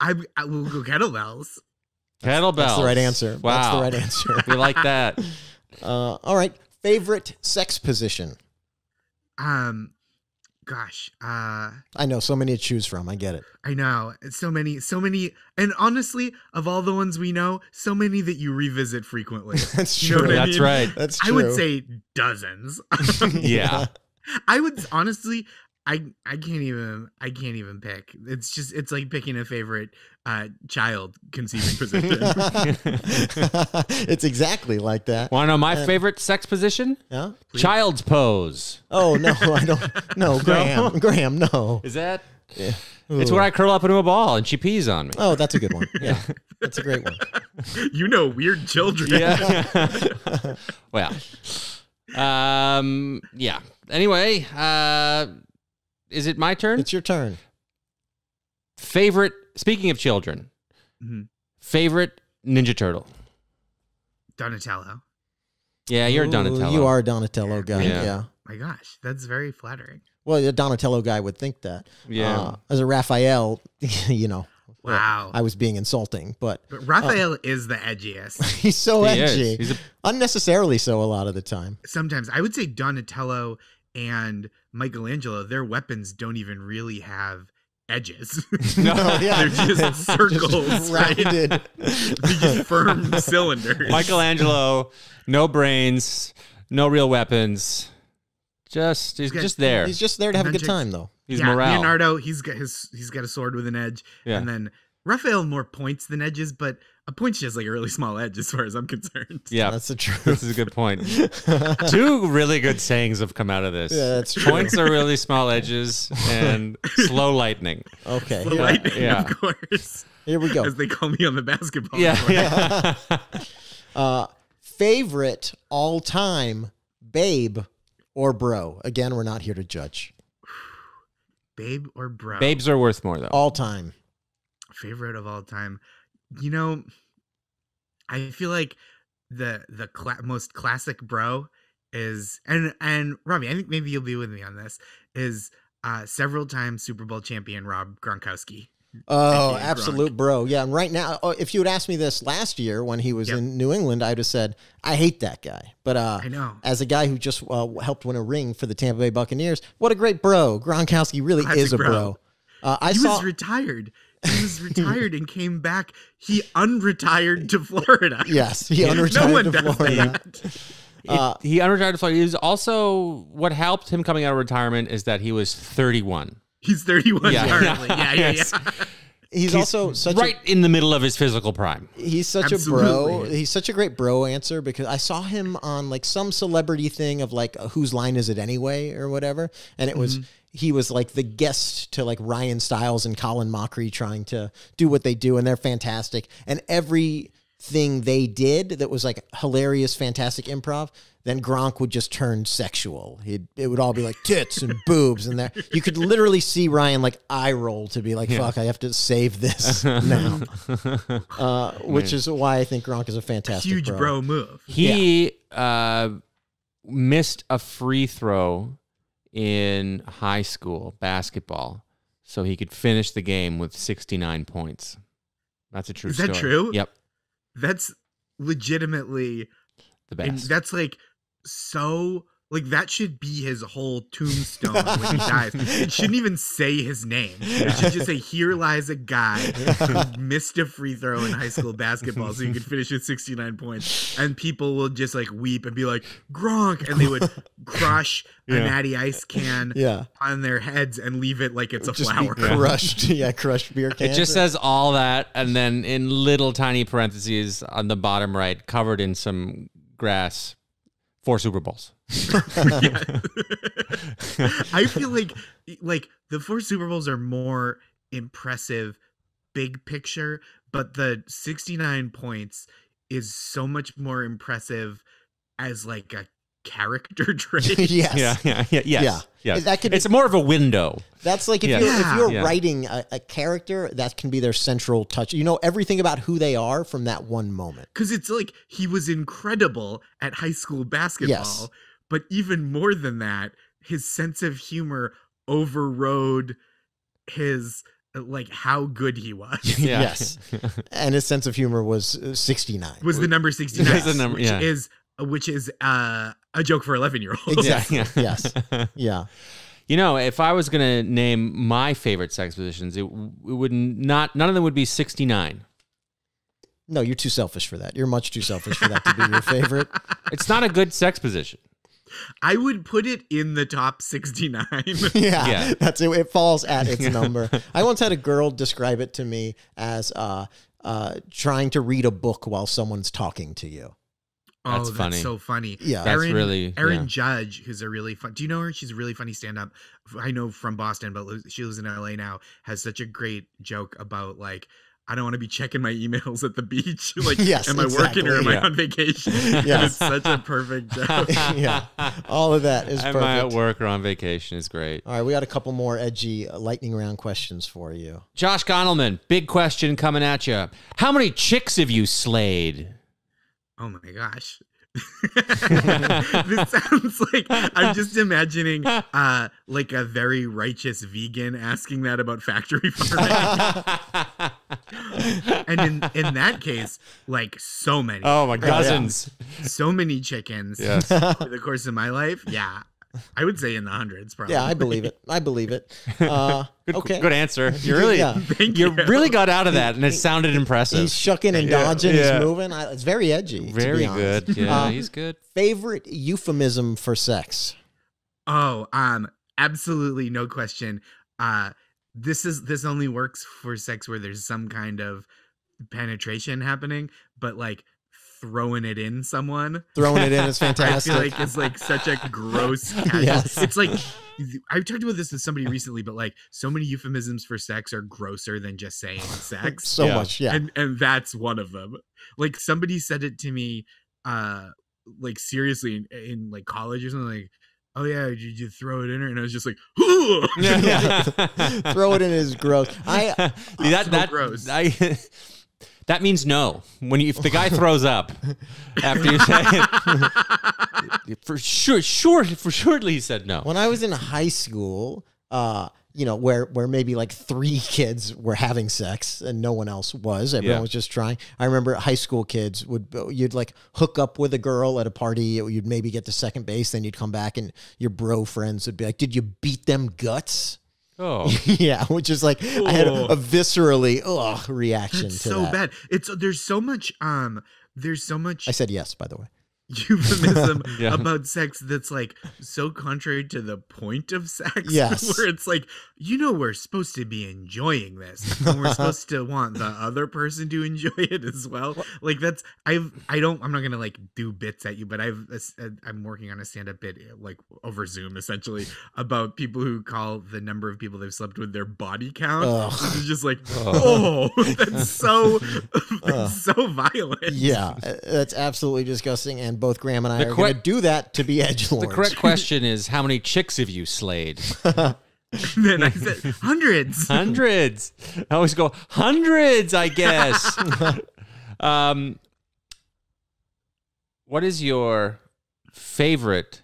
S3: I will go kettlebells.
S1: Kettlebells.
S2: That's the right answer.
S1: Wow.
S2: That's the right answer.
S1: We like that.
S2: All right. Favorite sex position?
S3: Gosh,
S2: I know so many to choose from. I get it.
S3: I know. It's so many, and honestly, of all the ones we know, so many that you revisit frequently.
S2: That's
S3: You know
S2: true.
S3: what I
S1: That's
S3: mean?
S1: right.
S2: That's
S3: I
S2: true.
S3: would say dozens.
S1: Yeah.
S3: I would honestly, I can't even pick. It's like picking a favorite child conceiving position.
S2: It's exactly like that.
S1: Want to know my favorite sex position?
S2: Yeah.
S1: Child's pose.
S2: Oh no, I don't. No, Graham. Graham, no.
S1: Is that?
S2: Yeah.
S1: It's when I curl up into a ball and she pees on me.
S2: Oh, that's a good one. Yeah, that's a great one.
S3: You know, weird children.
S1: Yeah. Well, yeah. Anyway, is it my turn?
S2: It's your turn.
S1: Favorite, speaking of children, favorite Ninja Turtle?
S3: Donatello.
S1: Yeah, you're a Donatello.
S2: You are a Donatello guy. Yeah.
S3: My gosh, that's very flattering.
S2: Well, a Donatello guy would think that.
S1: Yeah.
S2: As a Raphael, you know.
S3: Wow.
S2: I was being insulting, but
S3: Raphael is the edgiest.
S2: he's so
S1: He
S2: edgy.
S1: is. He's
S2: Unnecessarily so a lot of the time.
S3: Sometimes I would say Donatello and Michelangelo, their weapons don't even really have edges.
S2: No, yeah.
S3: They're just circles,
S2: Just
S3: right?
S2: rounded.
S3: They're just firm cylinders.
S1: Michelangelo, no brains, no real weapons. He's just there.
S2: He's just there to have a good time, though.
S1: He's morale.
S3: Leonardo, he's got a sword with an edge, and then Raphael more points than edges, but a point's just like a really small edge as far as I'm concerned.
S1: Yeah,
S2: that's the truth.
S1: This is a good point. Two really good sayings have come out of this.
S2: Yeah, that's true.
S1: Points are really small edges, and slow lightning.
S2: Okay.
S3: Slow lightning,
S1: yeah.
S3: of course.
S2: Here we go.
S3: As they call me on the basketball
S1: Yeah.
S3: court.
S2: Favorite all-time babe or bro? Again, we're not here to judge.
S3: Babe or bro?
S1: Babes are worth more, though.
S2: All time.
S3: Favorite of all time. You know, I feel like the most classic bro is, and Robbie, I think maybe you'll be with me on this, is several time Super Bowl champion Rob Gronkowski.
S2: Oh, absolute bro. Yeah, and right now, if you had asked me this last year when he was in New England, I'd have said, I hate that guy. But
S3: I know.
S2: As a guy who just helped win a ring for the Tampa Bay Buccaneers, what a great bro. Gronkowski really
S3: Classic
S2: is a bro.
S3: He was retired. He was retired and came back. He unretired to Florida.
S2: Yes, he unretired
S3: no one
S2: to
S3: does
S2: Florida.
S3: that.
S1: He unretired to Florida. He was also, what helped him coming out of retirement is that he was 31.
S3: He's 31 currently. Yeah.
S2: He's also such
S1: right in the middle of his physical prime.
S2: He's such a bro. He's such a great bro answer because I saw him on like some celebrity thing of like whose line is it anyway or whatever, and it was he was like the guest to like Ryan Stiles and Colin Mockery trying to do what they do, and they're fantastic. And everything they did that was like hilarious, fantastic improv, then Gronk would just turn sexual. It would all be like tits and boobs, and there you could literally see Ryan like eye roll to be like, "Fuck, I have to save this now," which is why I think Gronk is a fantastic
S3: huge bro move.
S1: He missed a free throw in high school basketball, so he could finish the game with 69 points. That's a true story.
S3: Is that true?
S1: Yep.
S3: That's legitimately
S1: the best.
S3: That's like so like that should be his whole tombstone when he dies. It shouldn't even say his name. It should just say, "Here lies a guy who missed a free throw in high school basketball so he could finish with 69 points." And people will just like weep and be like, "Gronk," and they would crush a Natty Ice can on their heads and leave it like it's a
S2: just
S3: flower.
S2: Be crushed, crushed beer cans.
S1: It just says all that, and then in little tiny parentheses on the bottom right, covered in some grass, 4 Super Bowls.
S3: I feel like the 4 Super Bowls are more impressive big picture, but the 69 points is so much more impressive as like a character trait.
S2: Yes.
S1: Yeah.
S2: That could
S1: it's more of a window.
S2: That's like if you're writing a character, that can be their central touch. You know everything about who they are from that one moment.
S3: Because it's like he was incredible at high school basketball, but even more than that, his sense of humor overrode his like how good he was.
S2: Yes. And his sense of humor was 69.
S3: Was the number 69,
S1: the number,
S3: which is a joke for 11-year-olds.
S2: Exactly. Yes. Yeah.
S1: You know, if I was going to name my favorite sex positions, it would none of them would be 69.
S2: No, you're too selfish for that. You're much too selfish for that to be your favorite.
S1: It's not a good sex position.
S3: I would put it in the top 69.
S2: Yeah, that's it. It falls at its number. I once had a girl describe it to me as trying to read a book while someone's talking to you.
S1: That's funny.
S3: That's so funny.
S2: Yeah.
S1: That's
S3: Erin Judge, who's a really fun. Do you know her? She's a really funny stand-up. I know from Boston, but she lives in LA now. Has such a great joke about like, I don't want to be checking my emails at the beach. Like,
S2: Yes,
S3: am I working or am I on vacation?
S2: Yeah.
S3: It's such a perfect joke.
S2: Yeah, all of that is perfect.
S1: Am I at work or on vacation is great.
S2: All right, we got a couple more edgy lightning round questions for you.
S1: Josh Gondelman, big question coming at you. How many chicks have you slayed?
S3: Oh my gosh. This sounds like I'm just imagining like a very righteous vegan asking that about factory farming. And in that case, like so many.
S1: Oh my dozens.
S3: So many chickens
S1: Yes.
S3: over the course of my life. Yeah. I would say in the hundreds, probably.
S2: Yeah, I believe it. Okay.
S1: Good answer. You really,
S2: Yeah.
S1: you really got out of that, and it sounded impressive.
S2: He's shucking and dodging.
S1: Yeah.
S2: He's moving. It's very edgy.
S1: Very
S2: to be honest.
S1: good. Yeah, he's good.
S2: Favorite euphemism for sex?
S3: Oh, absolutely no question. This only works for sex where there's some kind of penetration happening, but like throwing it in someone.
S2: Throwing it in is fantastic.
S3: I feel like it's like such a gross casual.
S2: Yes.
S3: It's like I've talked about this with somebody recently, but like so many euphemisms for sex are grosser than just saying sex.
S2: So much, yeah.
S3: And that's one of them. Like somebody said it to me like seriously in like college or something, like, oh yeah, did you throw it in her? And I was just like,
S2: Yeah. Throw it in is gross.
S3: so gross.
S1: That means no. If the guy throws up after you say it, for surely he said no.
S2: When I was in high school, where maybe like 3 kids were having sex and no one else was. Everyone was just trying. I remember high school kids you'd like hook up with a girl at a party. You'd maybe get to second base, then you'd come back and your bro friends would be like, "Did you beat them guts?"
S1: Oh,
S2: yeah, which is like I had a viscerally reaction
S3: it's
S2: to
S3: so
S2: that.
S3: bad. There's so much.
S2: I said yes, by the way.
S3: Euphemism about sex that's like so contrary to the point of sex.
S2: Yes.
S3: Where it's like, we're supposed to be enjoying this and we're supposed to want the other person to enjoy it as well. Like I'm not gonna like do bits at you, but I'm working on a stand-up bit like over Zoom essentially about people who call the number of people they've slept with their body count. This is just like, that's so violent.
S2: Yeah, that's absolutely disgusting. And both Graham and I are going to do that to be edgelords.
S1: The correct question is, how many chicks have you slayed?
S3: Then I said hundreds.
S1: Hundreds. I always go hundreds, I guess. What is your favorite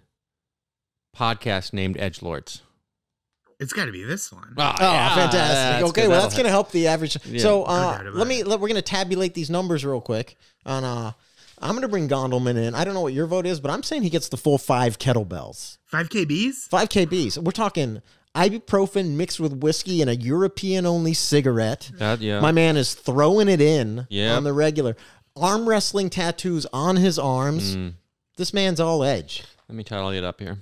S1: podcast named Edgelords?
S3: It's got to be this one.
S2: Oh, fantastic. Okay, well, that's going to help the average.
S1: Yeah.
S2: So we're going to tabulate these numbers real quick. And I'm going to bring Gondelman in. I don't know what your vote is, but I'm saying he gets the full 5 kettlebells.
S3: 5 kbs?
S2: 5 kbs. We're talking ibuprofen mixed with whiskey and a European-only cigarette. My man is throwing it in on the regular. Arm wrestling tattoos on his arms. This man's all edge.
S1: Let me title it up here.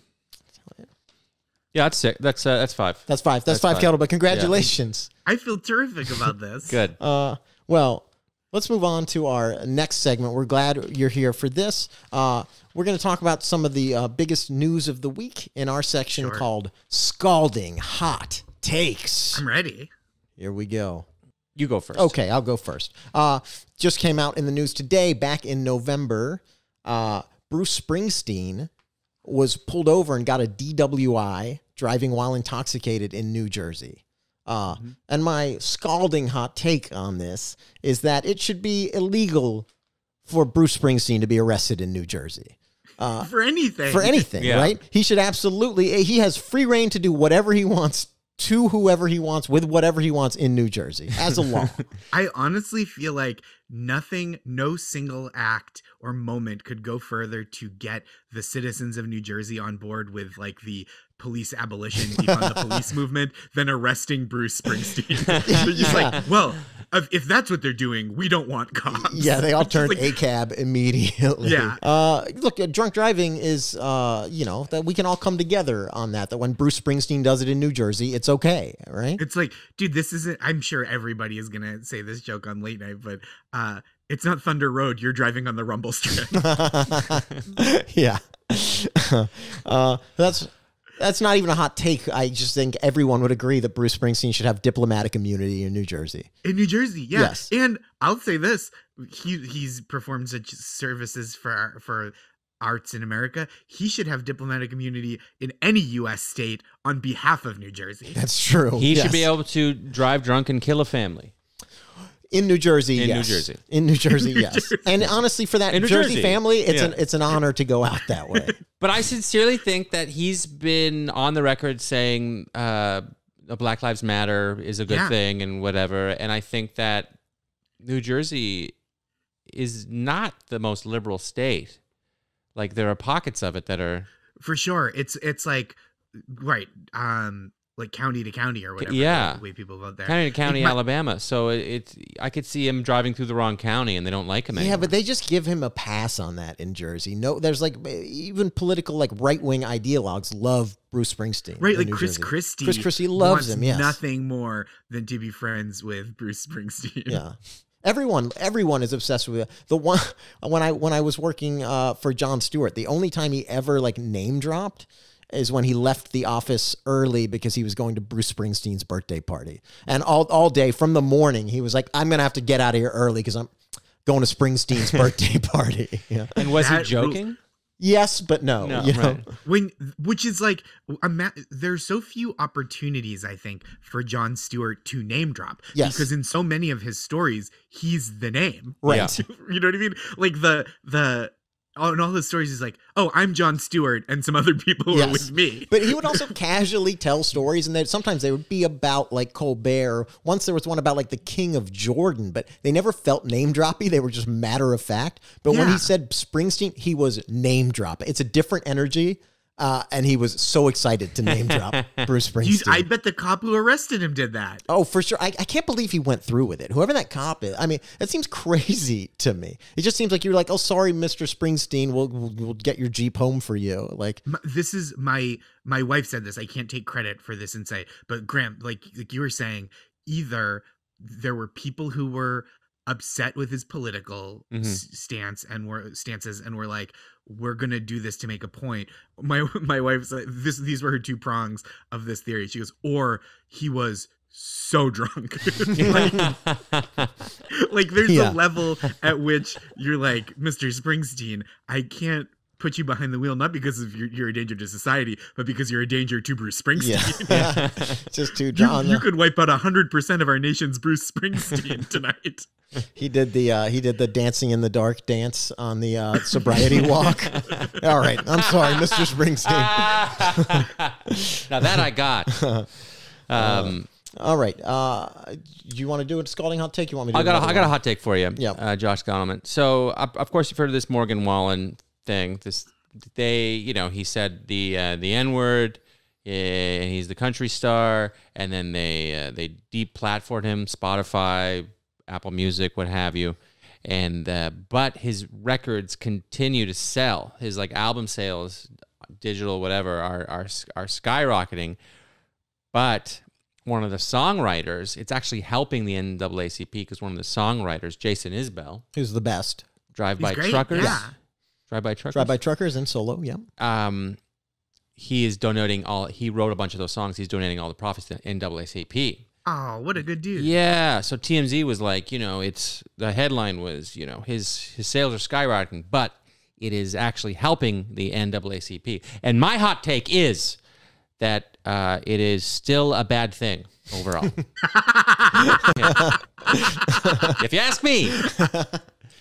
S1: Yeah, that's 6. That's 5.
S2: That's 5. That's 5 kettlebell. Congratulations.
S3: I feel terrific about this.
S1: Good.
S2: Well, let's move on to our next segment. We're glad you're here for this. We're going to talk about some of the biggest news of the week in our section called Scalding Hot Takes.
S3: I'm ready.
S2: Here we go.
S1: You go first.
S2: Okay, I'll go first. Just came out in the news today, back in November, Bruce Springsteen was pulled over and got a DWI, driving while intoxicated in New Jersey. And my scalding hot take on this is that it should be illegal for Bruce Springsteen to be arrested in New Jersey.
S3: For anything.
S2: For anything, right? He should absolutely, he has free reign to do whatever he wants to whoever he wants with whatever he wants in New Jersey as a law.
S3: I honestly feel like no single act or moment could go further to get the citizens of New Jersey on board with like the police abolition, defund the police movement, than arresting Bruce Springsteen. They're just like, well, if that's what they're doing, we don't want cops.
S2: Yeah, they all turned ACAB immediately.
S3: Yeah.
S2: Look, drunk driving is, that we can all come together on that. That when Bruce Springsteen does it in New Jersey, it's okay, right?
S3: It's like, dude, this isn't. I'm sure everybody is gonna say this joke on late night, but it's not Thunder Road. You're driving on the rumble strip.
S2: Yeah. That's not even a hot take. I just think everyone would agree that Bruce Springsteen should have diplomatic immunity in New Jersey.
S3: In New Jersey, yeah.
S2: Yes.
S3: And I'll say this: he's performed such services for arts in America. He should have diplomatic immunity in any U.S. state on behalf of New Jersey.
S2: That's true.
S1: He should be able to drive drunk and kill a family.
S2: In New Jersey,
S1: yes.
S2: In New Jersey, yes. And honestly, for that Jersey family, it's an honor to go out that way.
S1: But I sincerely think that he's been on the record saying Black Lives Matter is a good thing and whatever. And I think that New Jersey is not the most liberal state. Like, there are pockets of it that are...
S3: For sure. It's like, right, like county to county or whatever.
S1: Yeah.
S3: The way people vote there.
S1: County to county, Alabama. So I could see him driving through the wrong county and they don't like him anymore.
S2: Yeah, but they just give him a pass on that in Jersey. No, there's like even political like right-wing ideologues love Bruce Springsteen.
S3: Right, like Chris Christie.
S2: Chris Christie loves him, yes.
S3: Nothing more than to be friends with Bruce Springsteen.
S2: Yeah. Everyone is obsessed with it. The one when I was working for Jon Stewart, the only time he ever like name dropped is when he left the office early because he was going to Bruce Springsteen's birthday party. And all day from the morning, he was like, I'm going to have to get out of here early because I'm going to Springsteen's birthday party. Yeah.
S1: And was he joking?
S2: Yes, but no.
S3: Right. Which is like, there's so few opportunities, I think, for Jon Stewart to name drop.
S2: Yes.
S3: Because in so many of his stories, he's the name.
S2: Right.
S1: Yeah.
S3: You know what I mean? Like in all his stories, he's like, oh, I'm Jon Stewart and some other people are with me.
S2: But he would also casually tell stories, and sometimes they would be about like Colbert. Once there was one about like the King of Jordan, but they never felt name droppy. They were just matter of fact. But when he said Springsteen, he was name drop. It's a different energy. And he was so excited to name drop Bruce Springsteen.
S3: I bet the cop who arrested him did that.
S2: Oh, for sure. I can't believe he went through with it. Whoever that cop is. I mean, it seems crazy to me. It just seems like you're like, oh, sorry, Mr. Springsteen. We'll get your Jeep home for you. Like,
S3: this is my wife said this. I can't take credit for this insight. But Graham, like you were saying, either there were people who were upset with his political stances and were like, we're gonna do this to make a point. My wife said these were her two prongs of this theory. She goes, or he was so drunk. like there's a level at which you're like, Mr. Springsteen, I can't put you behind the wheel, not because of you're a danger to society, but because you're a danger to Bruce Springsteen.
S2: Yeah. Just too John.
S3: You could wipe out 100% of our nation's Bruce Springsteen tonight.
S2: He did the dancing in the dark dance on the sobriety walk. All right, I'm sorry, Mr. Springsteen.
S1: Now that I got.
S2: All right. Do you want to do a scalding hot take? You want me to?
S1: I got a hot take for you.
S2: Yeah.
S1: Josh Gondelman. So of course you've heard of this Morgan Wallen thing. He said the N-word. And he's the country star, and then they deplatformed him, Spotify, Apple Music, what have you, and but his records continue to sell. His like album sales, digital, whatever, are skyrocketing. But one of the songwriters, it's actually helping the NAACP because one of the songwriters, Jason Isbell,
S2: who's the best,
S1: Drive-By Truckers,
S2: Drive-By Truckers and Solo, yeah.
S1: He is donating he wrote a bunch of those songs. He's donating all the profits to NAACP.
S3: Oh, what a good dude.
S1: Yeah. So TMZ was like, the headline was, his sales are skyrocketing, but it is actually helping the NAACP. And my hot take is that it is still a bad thing overall. If you ask me,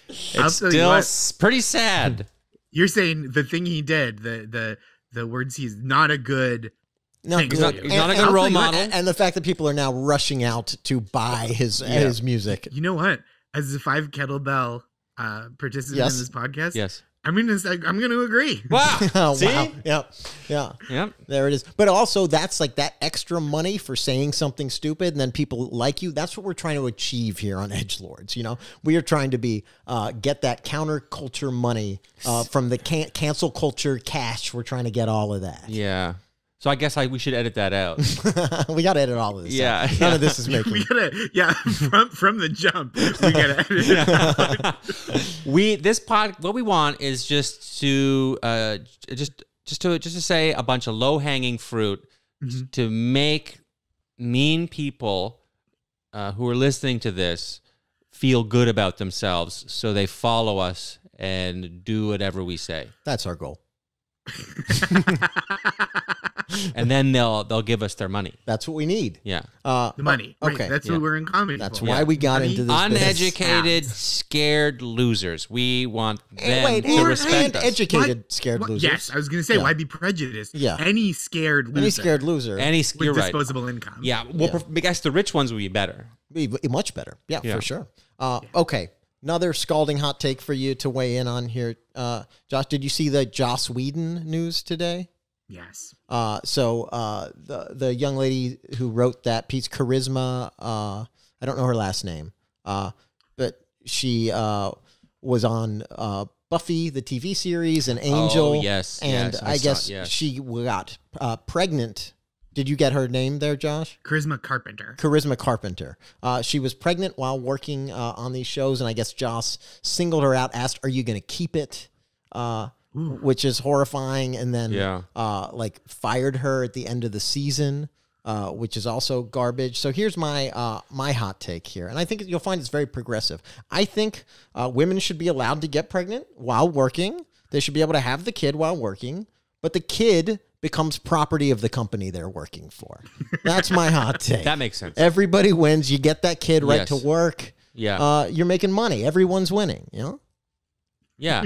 S1: it's still pretty sad.
S3: You're saying the thing he did, the words, he's not a good...
S1: No, he's not a good role model.
S2: And the fact that people are now rushing out to buy his music.
S3: You know what? As a 5 kettlebell participant in this podcast,
S1: yes,
S3: I'm gonna agree.
S1: Wow.
S2: Oh,
S1: See?
S2: wow. Yep. Yeah.
S1: Yep.
S2: There it is. But also, that's like that extra money for saying something stupid, and then people like you. That's what we're trying to achieve here on Edgelords. You know, we are trying to be get that counterculture money from the cancel culture cash. We're trying to get all of that.
S1: Yeah. So I guess we should edit that out.
S2: We got to edit all of this.
S1: Yeah,
S2: out. None of this is making.
S3: We gotta, from the jump, we gotta edit it out.
S1: What we want is just to say a bunch of low hanging fruit to make mean people who are listening to this feel good about themselves, so they follow us and do whatever we say.
S2: That's our goal.
S1: And then they'll give us their money.
S2: That's what we need.
S1: Yeah.
S3: The money. Right.
S2: Okay.
S3: That's what we're in common
S2: That's
S3: for.
S2: why we got into this.
S1: Uneducated, scared losers. We want them to
S2: and
S1: respect us.
S2: educated, scared losers.
S3: Yes, I was going to say, why be prejudiced?
S2: Yeah.
S3: Any scared loser.
S2: Any scared loser.
S3: With
S1: You're right.
S3: disposable income.
S1: Yeah. Well, I guess the rich ones would be better.
S2: Be much better. Yeah, for sure. Okay. Another scalding hot take for you to weigh in on here. Josh, did you see the Joss Whedon news today?
S3: Yes.
S2: So the young lady who wrote that piece, Charisma, I don't know her last name, but she was on Buffy, the TV series, and Angel.
S1: Oh, yes.
S2: And
S1: yes,
S2: I guess
S1: yes.
S2: she got pregnant. Did you get her name there, Josh?
S3: Charisma Carpenter.
S2: Charisma Carpenter. She was pregnant while working on these shows, and I guess Joss singled her out, asked, "Are you going to keep it?" Which is horrifying, and then like fired her at the end of the season, which is also garbage. So here's my my hot take here, and I think you'll find it's very progressive. I think women should be allowed to get pregnant while working. They should be able to have the kid while working, but the kid becomes property of the company they're working for. That's my hot take.
S1: That makes sense.
S2: Everybody wins. You get that kid right
S1: Yes.
S2: to work.
S1: Yeah.
S2: You're making money. Everyone's winning, you know?
S1: Yeah.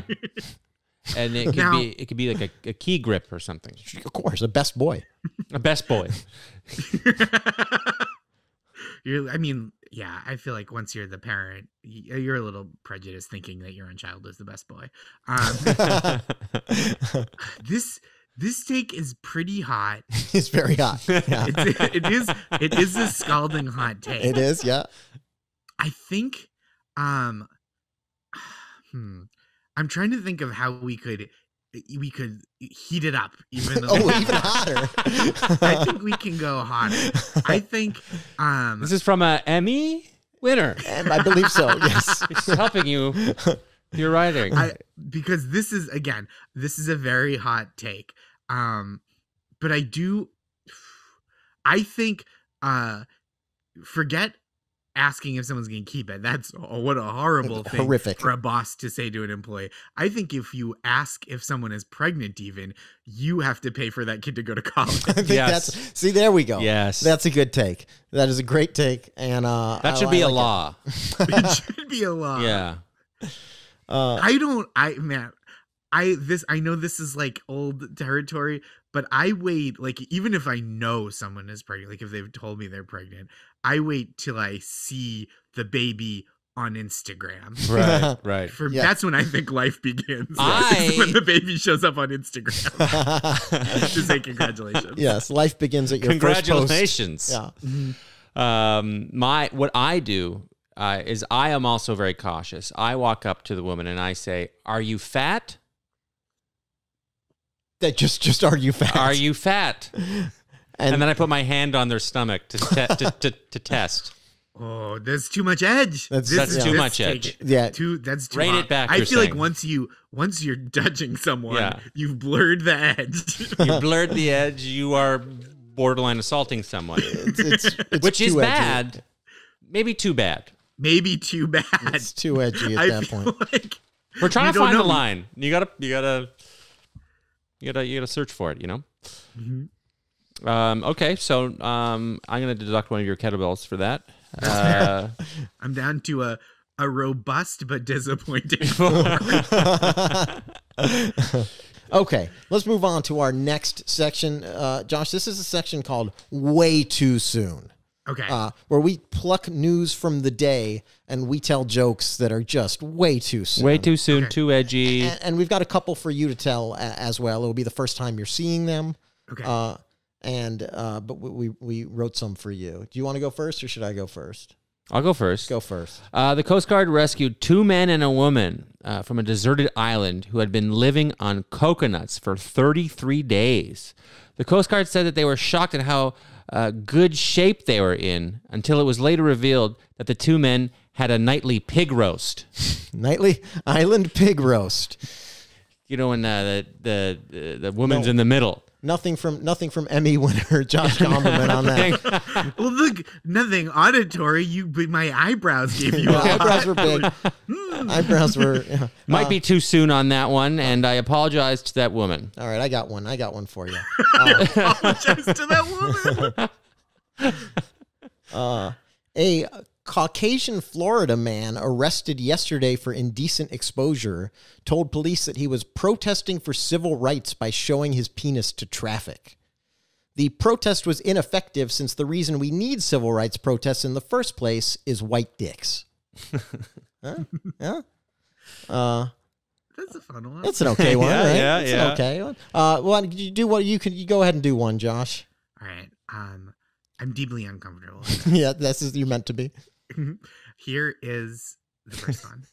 S1: And it could be like a key grip or something.
S2: Of course, a best boy.
S1: A best boy.
S3: I feel like once you're the parent, you're a little prejudiced thinking that your own child is the best boy. This take is pretty hot.
S2: It's very hot. Yeah.
S3: It is a scalding hot take.
S2: It is, yeah.
S3: I think I'm trying to think of how we could heat it up even
S2: even hotter.
S3: I think we can go hotter. I think
S1: This is from a Emmy winner.
S2: And I believe so, yes.
S1: It's helping you. Your writing.
S3: Because this is a very hot take. But I think forget asking if someone's going to keep it. That's what a horrible thing.
S2: Horrific.
S3: For a boss to say to an employee. I think if you ask if someone is pregnant, even you have to pay for that kid to go to college.
S2: I think see, there we go.
S1: Yes.
S2: That's a good take. That is a great take. And
S1: that should be a law.
S3: It should be a law.
S1: Yeah.
S3: I know this is like old territory, but I wait, like, even if I know someone is pregnant, like if they've told me they're pregnant, I wait till I see the baby on Instagram.
S1: Right.
S3: That's when I think life begins.
S1: Is
S3: when the baby shows up on Instagram to say congratulations.
S2: Yes, life begins at your
S1: Congratulations.
S2: first post. Yeah.
S1: What I do is I am also very cautious. I walk up to the woman and I say, "Are you fat?
S2: That just are you fat?
S1: Are you fat?" And then I put my hand on their stomach to test.
S3: Oh, there's too much edge.
S1: That's too much edge.
S2: Yeah,
S3: that's too
S1: Rein
S3: hot.
S1: it back.
S3: I feel like once you're judging someone, you've blurred the edge.
S1: You blurred the edge. You are borderline assaulting someone,
S2: it's
S1: which is
S2: too edgy.
S1: bad. Maybe too bad.
S3: Maybe too bad.
S2: It's too edgy at that point.
S3: Like
S1: we're trying to find the line. You gotta search for it. You know.
S3: Mm-hmm.
S1: Okay, so I'm gonna deduct one of your kettlebells for that.
S3: I'm down to a robust but disappointing.
S2: Okay, let's move on to our next section. Josh, this is a section called Way Too Soon.
S3: Okay.
S2: Where we pluck news from the day and we tell jokes that are just way too soon.
S1: Way too soon,
S3: Okay.
S1: too edgy.
S2: And we've got a couple for you to tell as well. It will be the first time you're seeing them.
S3: Okay.
S2: But we wrote some for you. Do you want to go first or should I go first?
S1: I'll go first.
S2: Go first.
S1: The Coast Guard rescued 2 men and a woman from a deserted island who had been living on coconuts for 33 days. The Coast Guard said that they were shocked at how good shape they were in until it was later revealed that the 2 men had a nightly pig roast.
S2: Nightly island pig roast.
S1: You know, when the woman's in the middle.
S2: Nothing from Emmy winner Josh Gondelman on that.
S3: Well, look, nothing auditory. My eyebrows gave you.
S2: Eyebrows were big. Eyebrows were. Yeah.
S1: Might be too soon on that one, and I apologize to that woman.
S2: All right, I got one for you.
S3: Apologize to that woman.
S2: A Caucasian Florida man arrested yesterday for indecent exposure told police that he was protesting for civil rights by showing his penis to traffic. The protest was ineffective since the reason we need civil rights protests in the first place is white dicks. Huh? Yeah.
S3: That's a fun one.
S2: That's an okay one, right?
S1: Yeah,
S2: It's
S1: yeah.
S2: an okay one. Well, you do what you can. You go ahead and do one, Josh.
S3: All right. I'm deeply uncomfortable.
S2: Yeah, that's as you're meant to be.
S3: Here is the first one.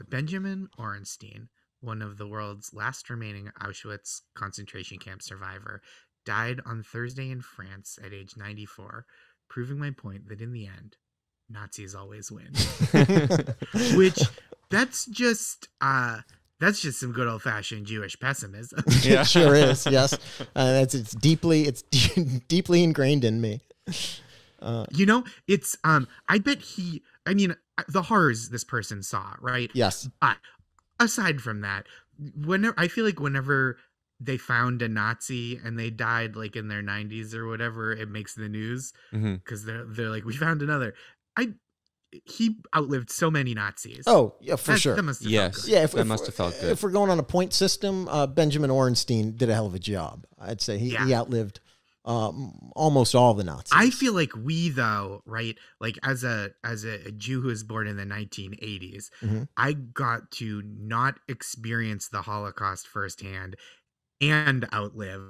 S3: Benjamin Orenstein, one of the world's last remaining Auschwitz concentration camp survivor, died on Thursday in France at age 94, proving my point that in the end, Nazis always win. Which that's just some good old fashioned Jewish pessimism.
S2: It sure is. Yes, it's deeply ingrained in me.
S3: It's I bet the horrors this person saw, right?
S2: Yes.
S3: But aside from that, whenever they found a Nazi and they died like in their 90s or whatever, it makes the news because they're like, we found another. He outlived so many Nazis.
S2: Oh, yeah, for sure.
S3: That must have
S1: Yes.
S3: felt good.
S2: Yeah,
S1: that must have felt good.
S2: If we're going on a point system, Benjamin Orenstein did a hell of a job. I'd say he outlived almost all the Nazis.
S3: I feel like we, though, right? Like as a Jew who was born in the 1980s, I got to not experience the Holocaust firsthand and outlive.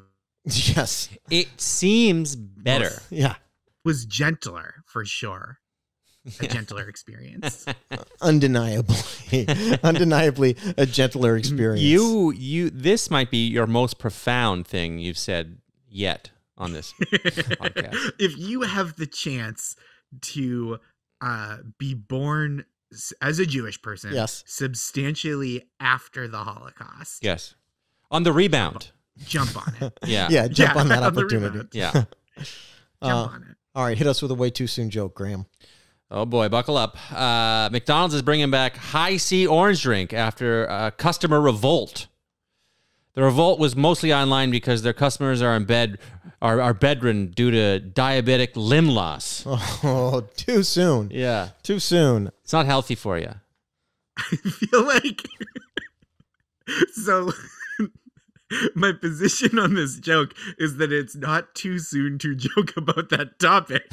S2: Yes.
S1: It seems better.
S2: Yeah.
S3: Was gentler for sure. A gentler experience.
S2: Undeniably a gentler experience.
S1: This might be your most profound thing you've said yet on this podcast.
S3: If you have the chance to be born as a Jewish person,
S2: yes,
S3: substantially after the Holocaust,
S1: yes, on the rebound,
S3: jump on it.
S2: Yeah, jump on that opportunity.
S1: Yeah,
S3: jump on it.
S2: All right, hit us with a way too soon joke, Graham.
S1: Oh boy, buckle up. McDonald's is bringing back High C orange drink after a customer revolt. The revolt was mostly online because their customers are bedridden due to diabetic limb loss.
S2: Oh, too soon.
S1: Yeah.
S2: Too soon.
S1: It's not healthy for you.
S3: I feel like so my position on this joke is that it's not too soon to joke about that topic,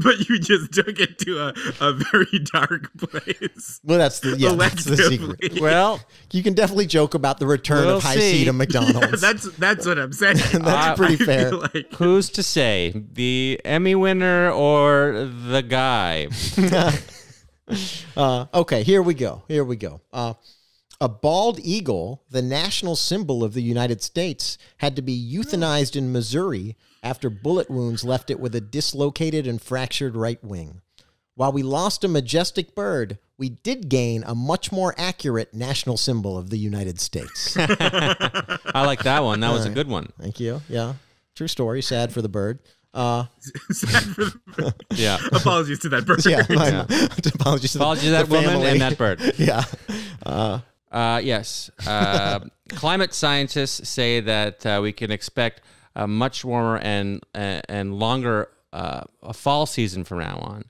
S3: but you just took it to a very dark place.
S2: Well, that's the secret.
S1: Well,
S2: you can definitely joke about the return of High C to McDonald's.
S3: Yeah, that's what I'm saying.
S2: That's pretty fair.
S3: Like,
S1: who's to say? The Emmy winner or the guy?
S2: Okay, here we go. A bald eagle, the national symbol of the United States, had to be euthanized in Missouri after bullet wounds left it with a dislocated and fractured right wing. While we lost a majestic bird, we did gain a much more accurate national symbol of the United States.
S1: I like that one. That was a good one.
S2: Thank you. Yeah. True story. Sad for the bird.
S3: sad for the,
S1: Yeah.
S3: Apologies to that bird.
S2: Yeah. Apologies to
S1: that woman
S2: family.
S1: and that bird.
S2: Yeah.
S1: Yes. Climate scientists say that we can expect a much warmer and longer a fall season from now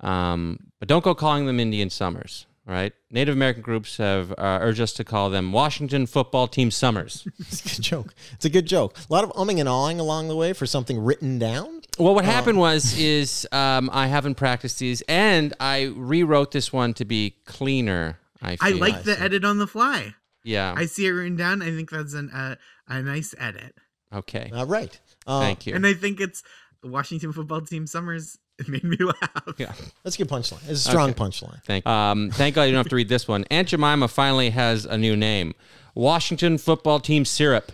S1: on. But don't go calling them Indian summers, right? Native American groups have urged us to call them Washington football team summers.
S2: It's a good joke. It's a good joke. A lot of umming and awing along the way for something written down.
S1: Well, what happened is I haven't practiced these, and I rewrote this one to be cleaner. I
S3: like the edit on the fly.
S1: Yeah.
S3: I see it written down. I think that's a nice edit.
S1: Okay.
S2: All right.
S1: Thank you.
S3: And I think it's Washington football team summers. It made me laugh.
S1: Yeah.
S2: That's a good punchline. It's a strong punchline.
S1: Thank God you don't have to read this one. Aunt Jemima finally has a new name. Washington football team syrup.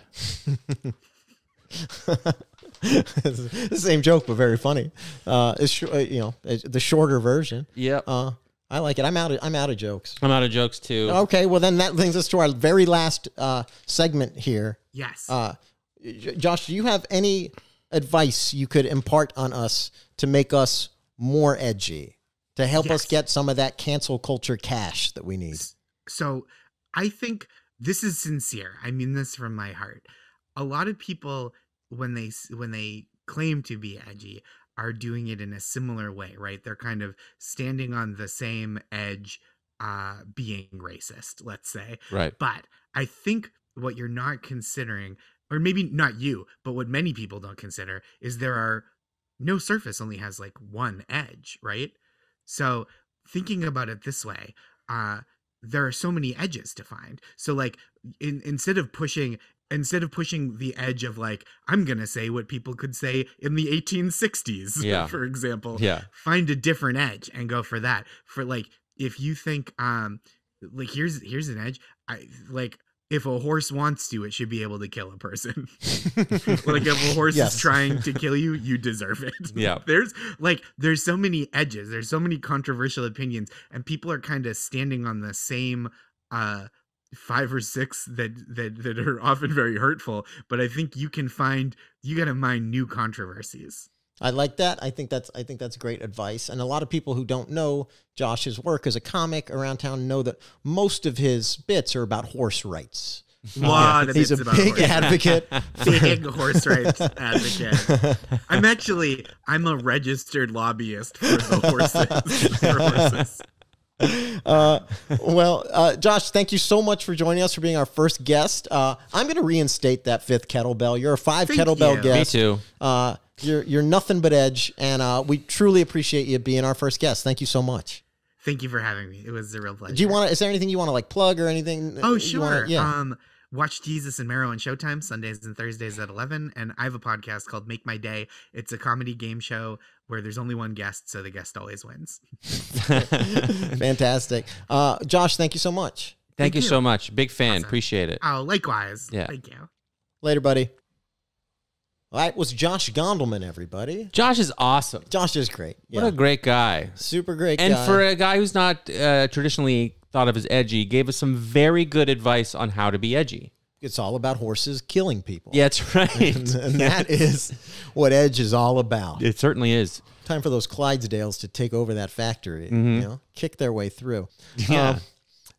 S2: It's the same joke, but very funny. It's the shorter version.
S1: Yep.
S2: I like it. I'm out of jokes.
S1: I'm out of jokes too.
S2: Okay, well then that brings us to our very last segment here.
S3: Yes.
S2: Josh, do you have any advice you could impart on us to make us more edgy, to help us get some of that cancel culture cash that we need?
S3: So I think this is sincere. I mean this from my heart. A lot of people, when they claim to be edgy, are doing it in a similar way, right? They're kind of standing on the same edge, being racist, let's say.
S1: Right.
S3: But I think what you're not considering, or maybe not you, but what many people don't consider, is no surface only has like one edge, right? So thinking about it this way, there are so many edges to find. So like instead of pushing the edge of like, I'm going to say what people could say in the 1860s, for example, find a different edge and go for that. For like, if you think, like, here's an edge. If a horse wants to, it should be able to kill a person. Like if a horse is trying to kill you, you deserve it.
S1: Yeah.
S3: There's so many edges. There's so many controversial opinions, and people are kind of standing on the same, 5 or 6 that are often very hurtful. But I think you got to find new controversies.
S2: I like that. I think that's great advice. And a lot of people who don't know Josh's work as a comic around town know that most of his bits are about horse rights. He's a big advocate.
S3: Big horse rights advocate. I'm a registered lobbyist for the horses.
S2: Josh, thank you so much for joining us, for being our first guest. I'm going to reinstate that 5th kettlebell. You're a 5 kettlebell guest.
S1: Me too.
S2: You're nothing but edge, and we truly appreciate you being our first guest. Thank you so much.
S3: Thank you for having me. It was a real pleasure.
S2: Is there anything you want to like plug or anything?
S3: Oh, sure. Watch Desus and Mero on Showtime Sundays and Thursdays at 11. And I have a podcast called Make My Day. It's a comedy game show where there's only one guest, so the guest always wins.
S2: Fantastic. Josh, thank you so much.
S1: Thank you so much. Big fan. Awesome. Appreciate it.
S3: Oh, likewise.
S1: Yeah.
S3: Thank you.
S2: Later, buddy. All right, was Josh Gondelman, everybody.
S1: Josh is awesome.
S2: Josh is great.
S1: What a great guy.
S2: Super great
S1: and
S2: guy.
S1: And for a guy who's not traditionally thought of as edgy, gave us some very good advice on how to be edgy.
S2: It's all about horses killing people.
S1: Yeah, that's right.
S2: and that is what Edge is all about.
S1: It certainly is.
S2: Time for those Clydesdales to take over that factory, kick their way through.
S1: Yeah.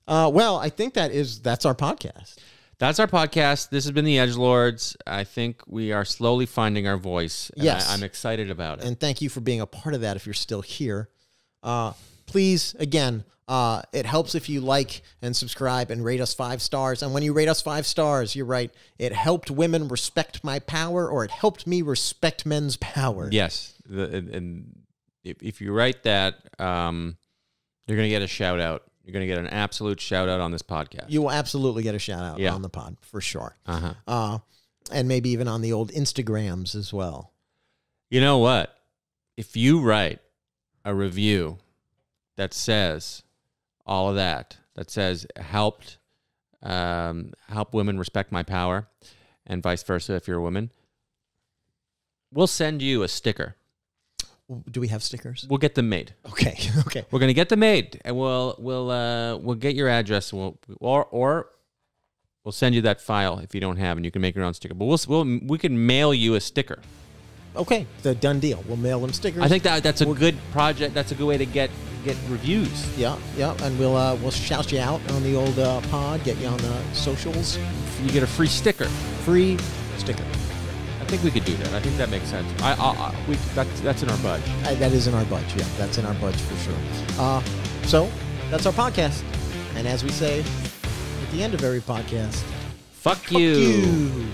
S2: Well, I think that's our podcast.
S1: That's our podcast. This has been the Edgelords. I think we are slowly finding our voice.
S2: Yes.
S1: I'm excited about it.
S2: And thank you for being a part of that if you're still here. Please, again, it helps if you like and subscribe and rate us 5 stars. And when you rate us 5 stars, you're right, it helped women respect my power, or it helped me respect men's power.
S1: Yes. And if you write that, you're going to get a shout out. You're going to get an absolute shout out on this podcast.
S2: You will absolutely get a shout out on the pod, for sure. And maybe even on the old Instagrams as well.
S1: You know what? If you write a review that says all of that says help women respect my power, and vice versa if you're a woman, we'll send you a sticker.
S2: Do we have stickers?
S1: We'll get them made.
S2: Okay. Okay.
S1: We're gonna get them made, and we'll get your address, and we'll send you that file if you don't have, and you can make your own sticker. But we can mail you a sticker.
S2: Okay, the done deal. We'll mail them stickers.
S1: I think that's a good project. That's a good way to get reviews.
S2: Yeah, and we'll shout you out on the old pod. Get you on the socials.
S1: You get a free sticker.
S2: Free sticker.
S1: I think we could do that. I think that makes sense. That's in our budge.
S2: That is in our budge. Yeah, that's in our budge for sure. So that's our podcast. And as we say at the end of every podcast,
S1: fuck you.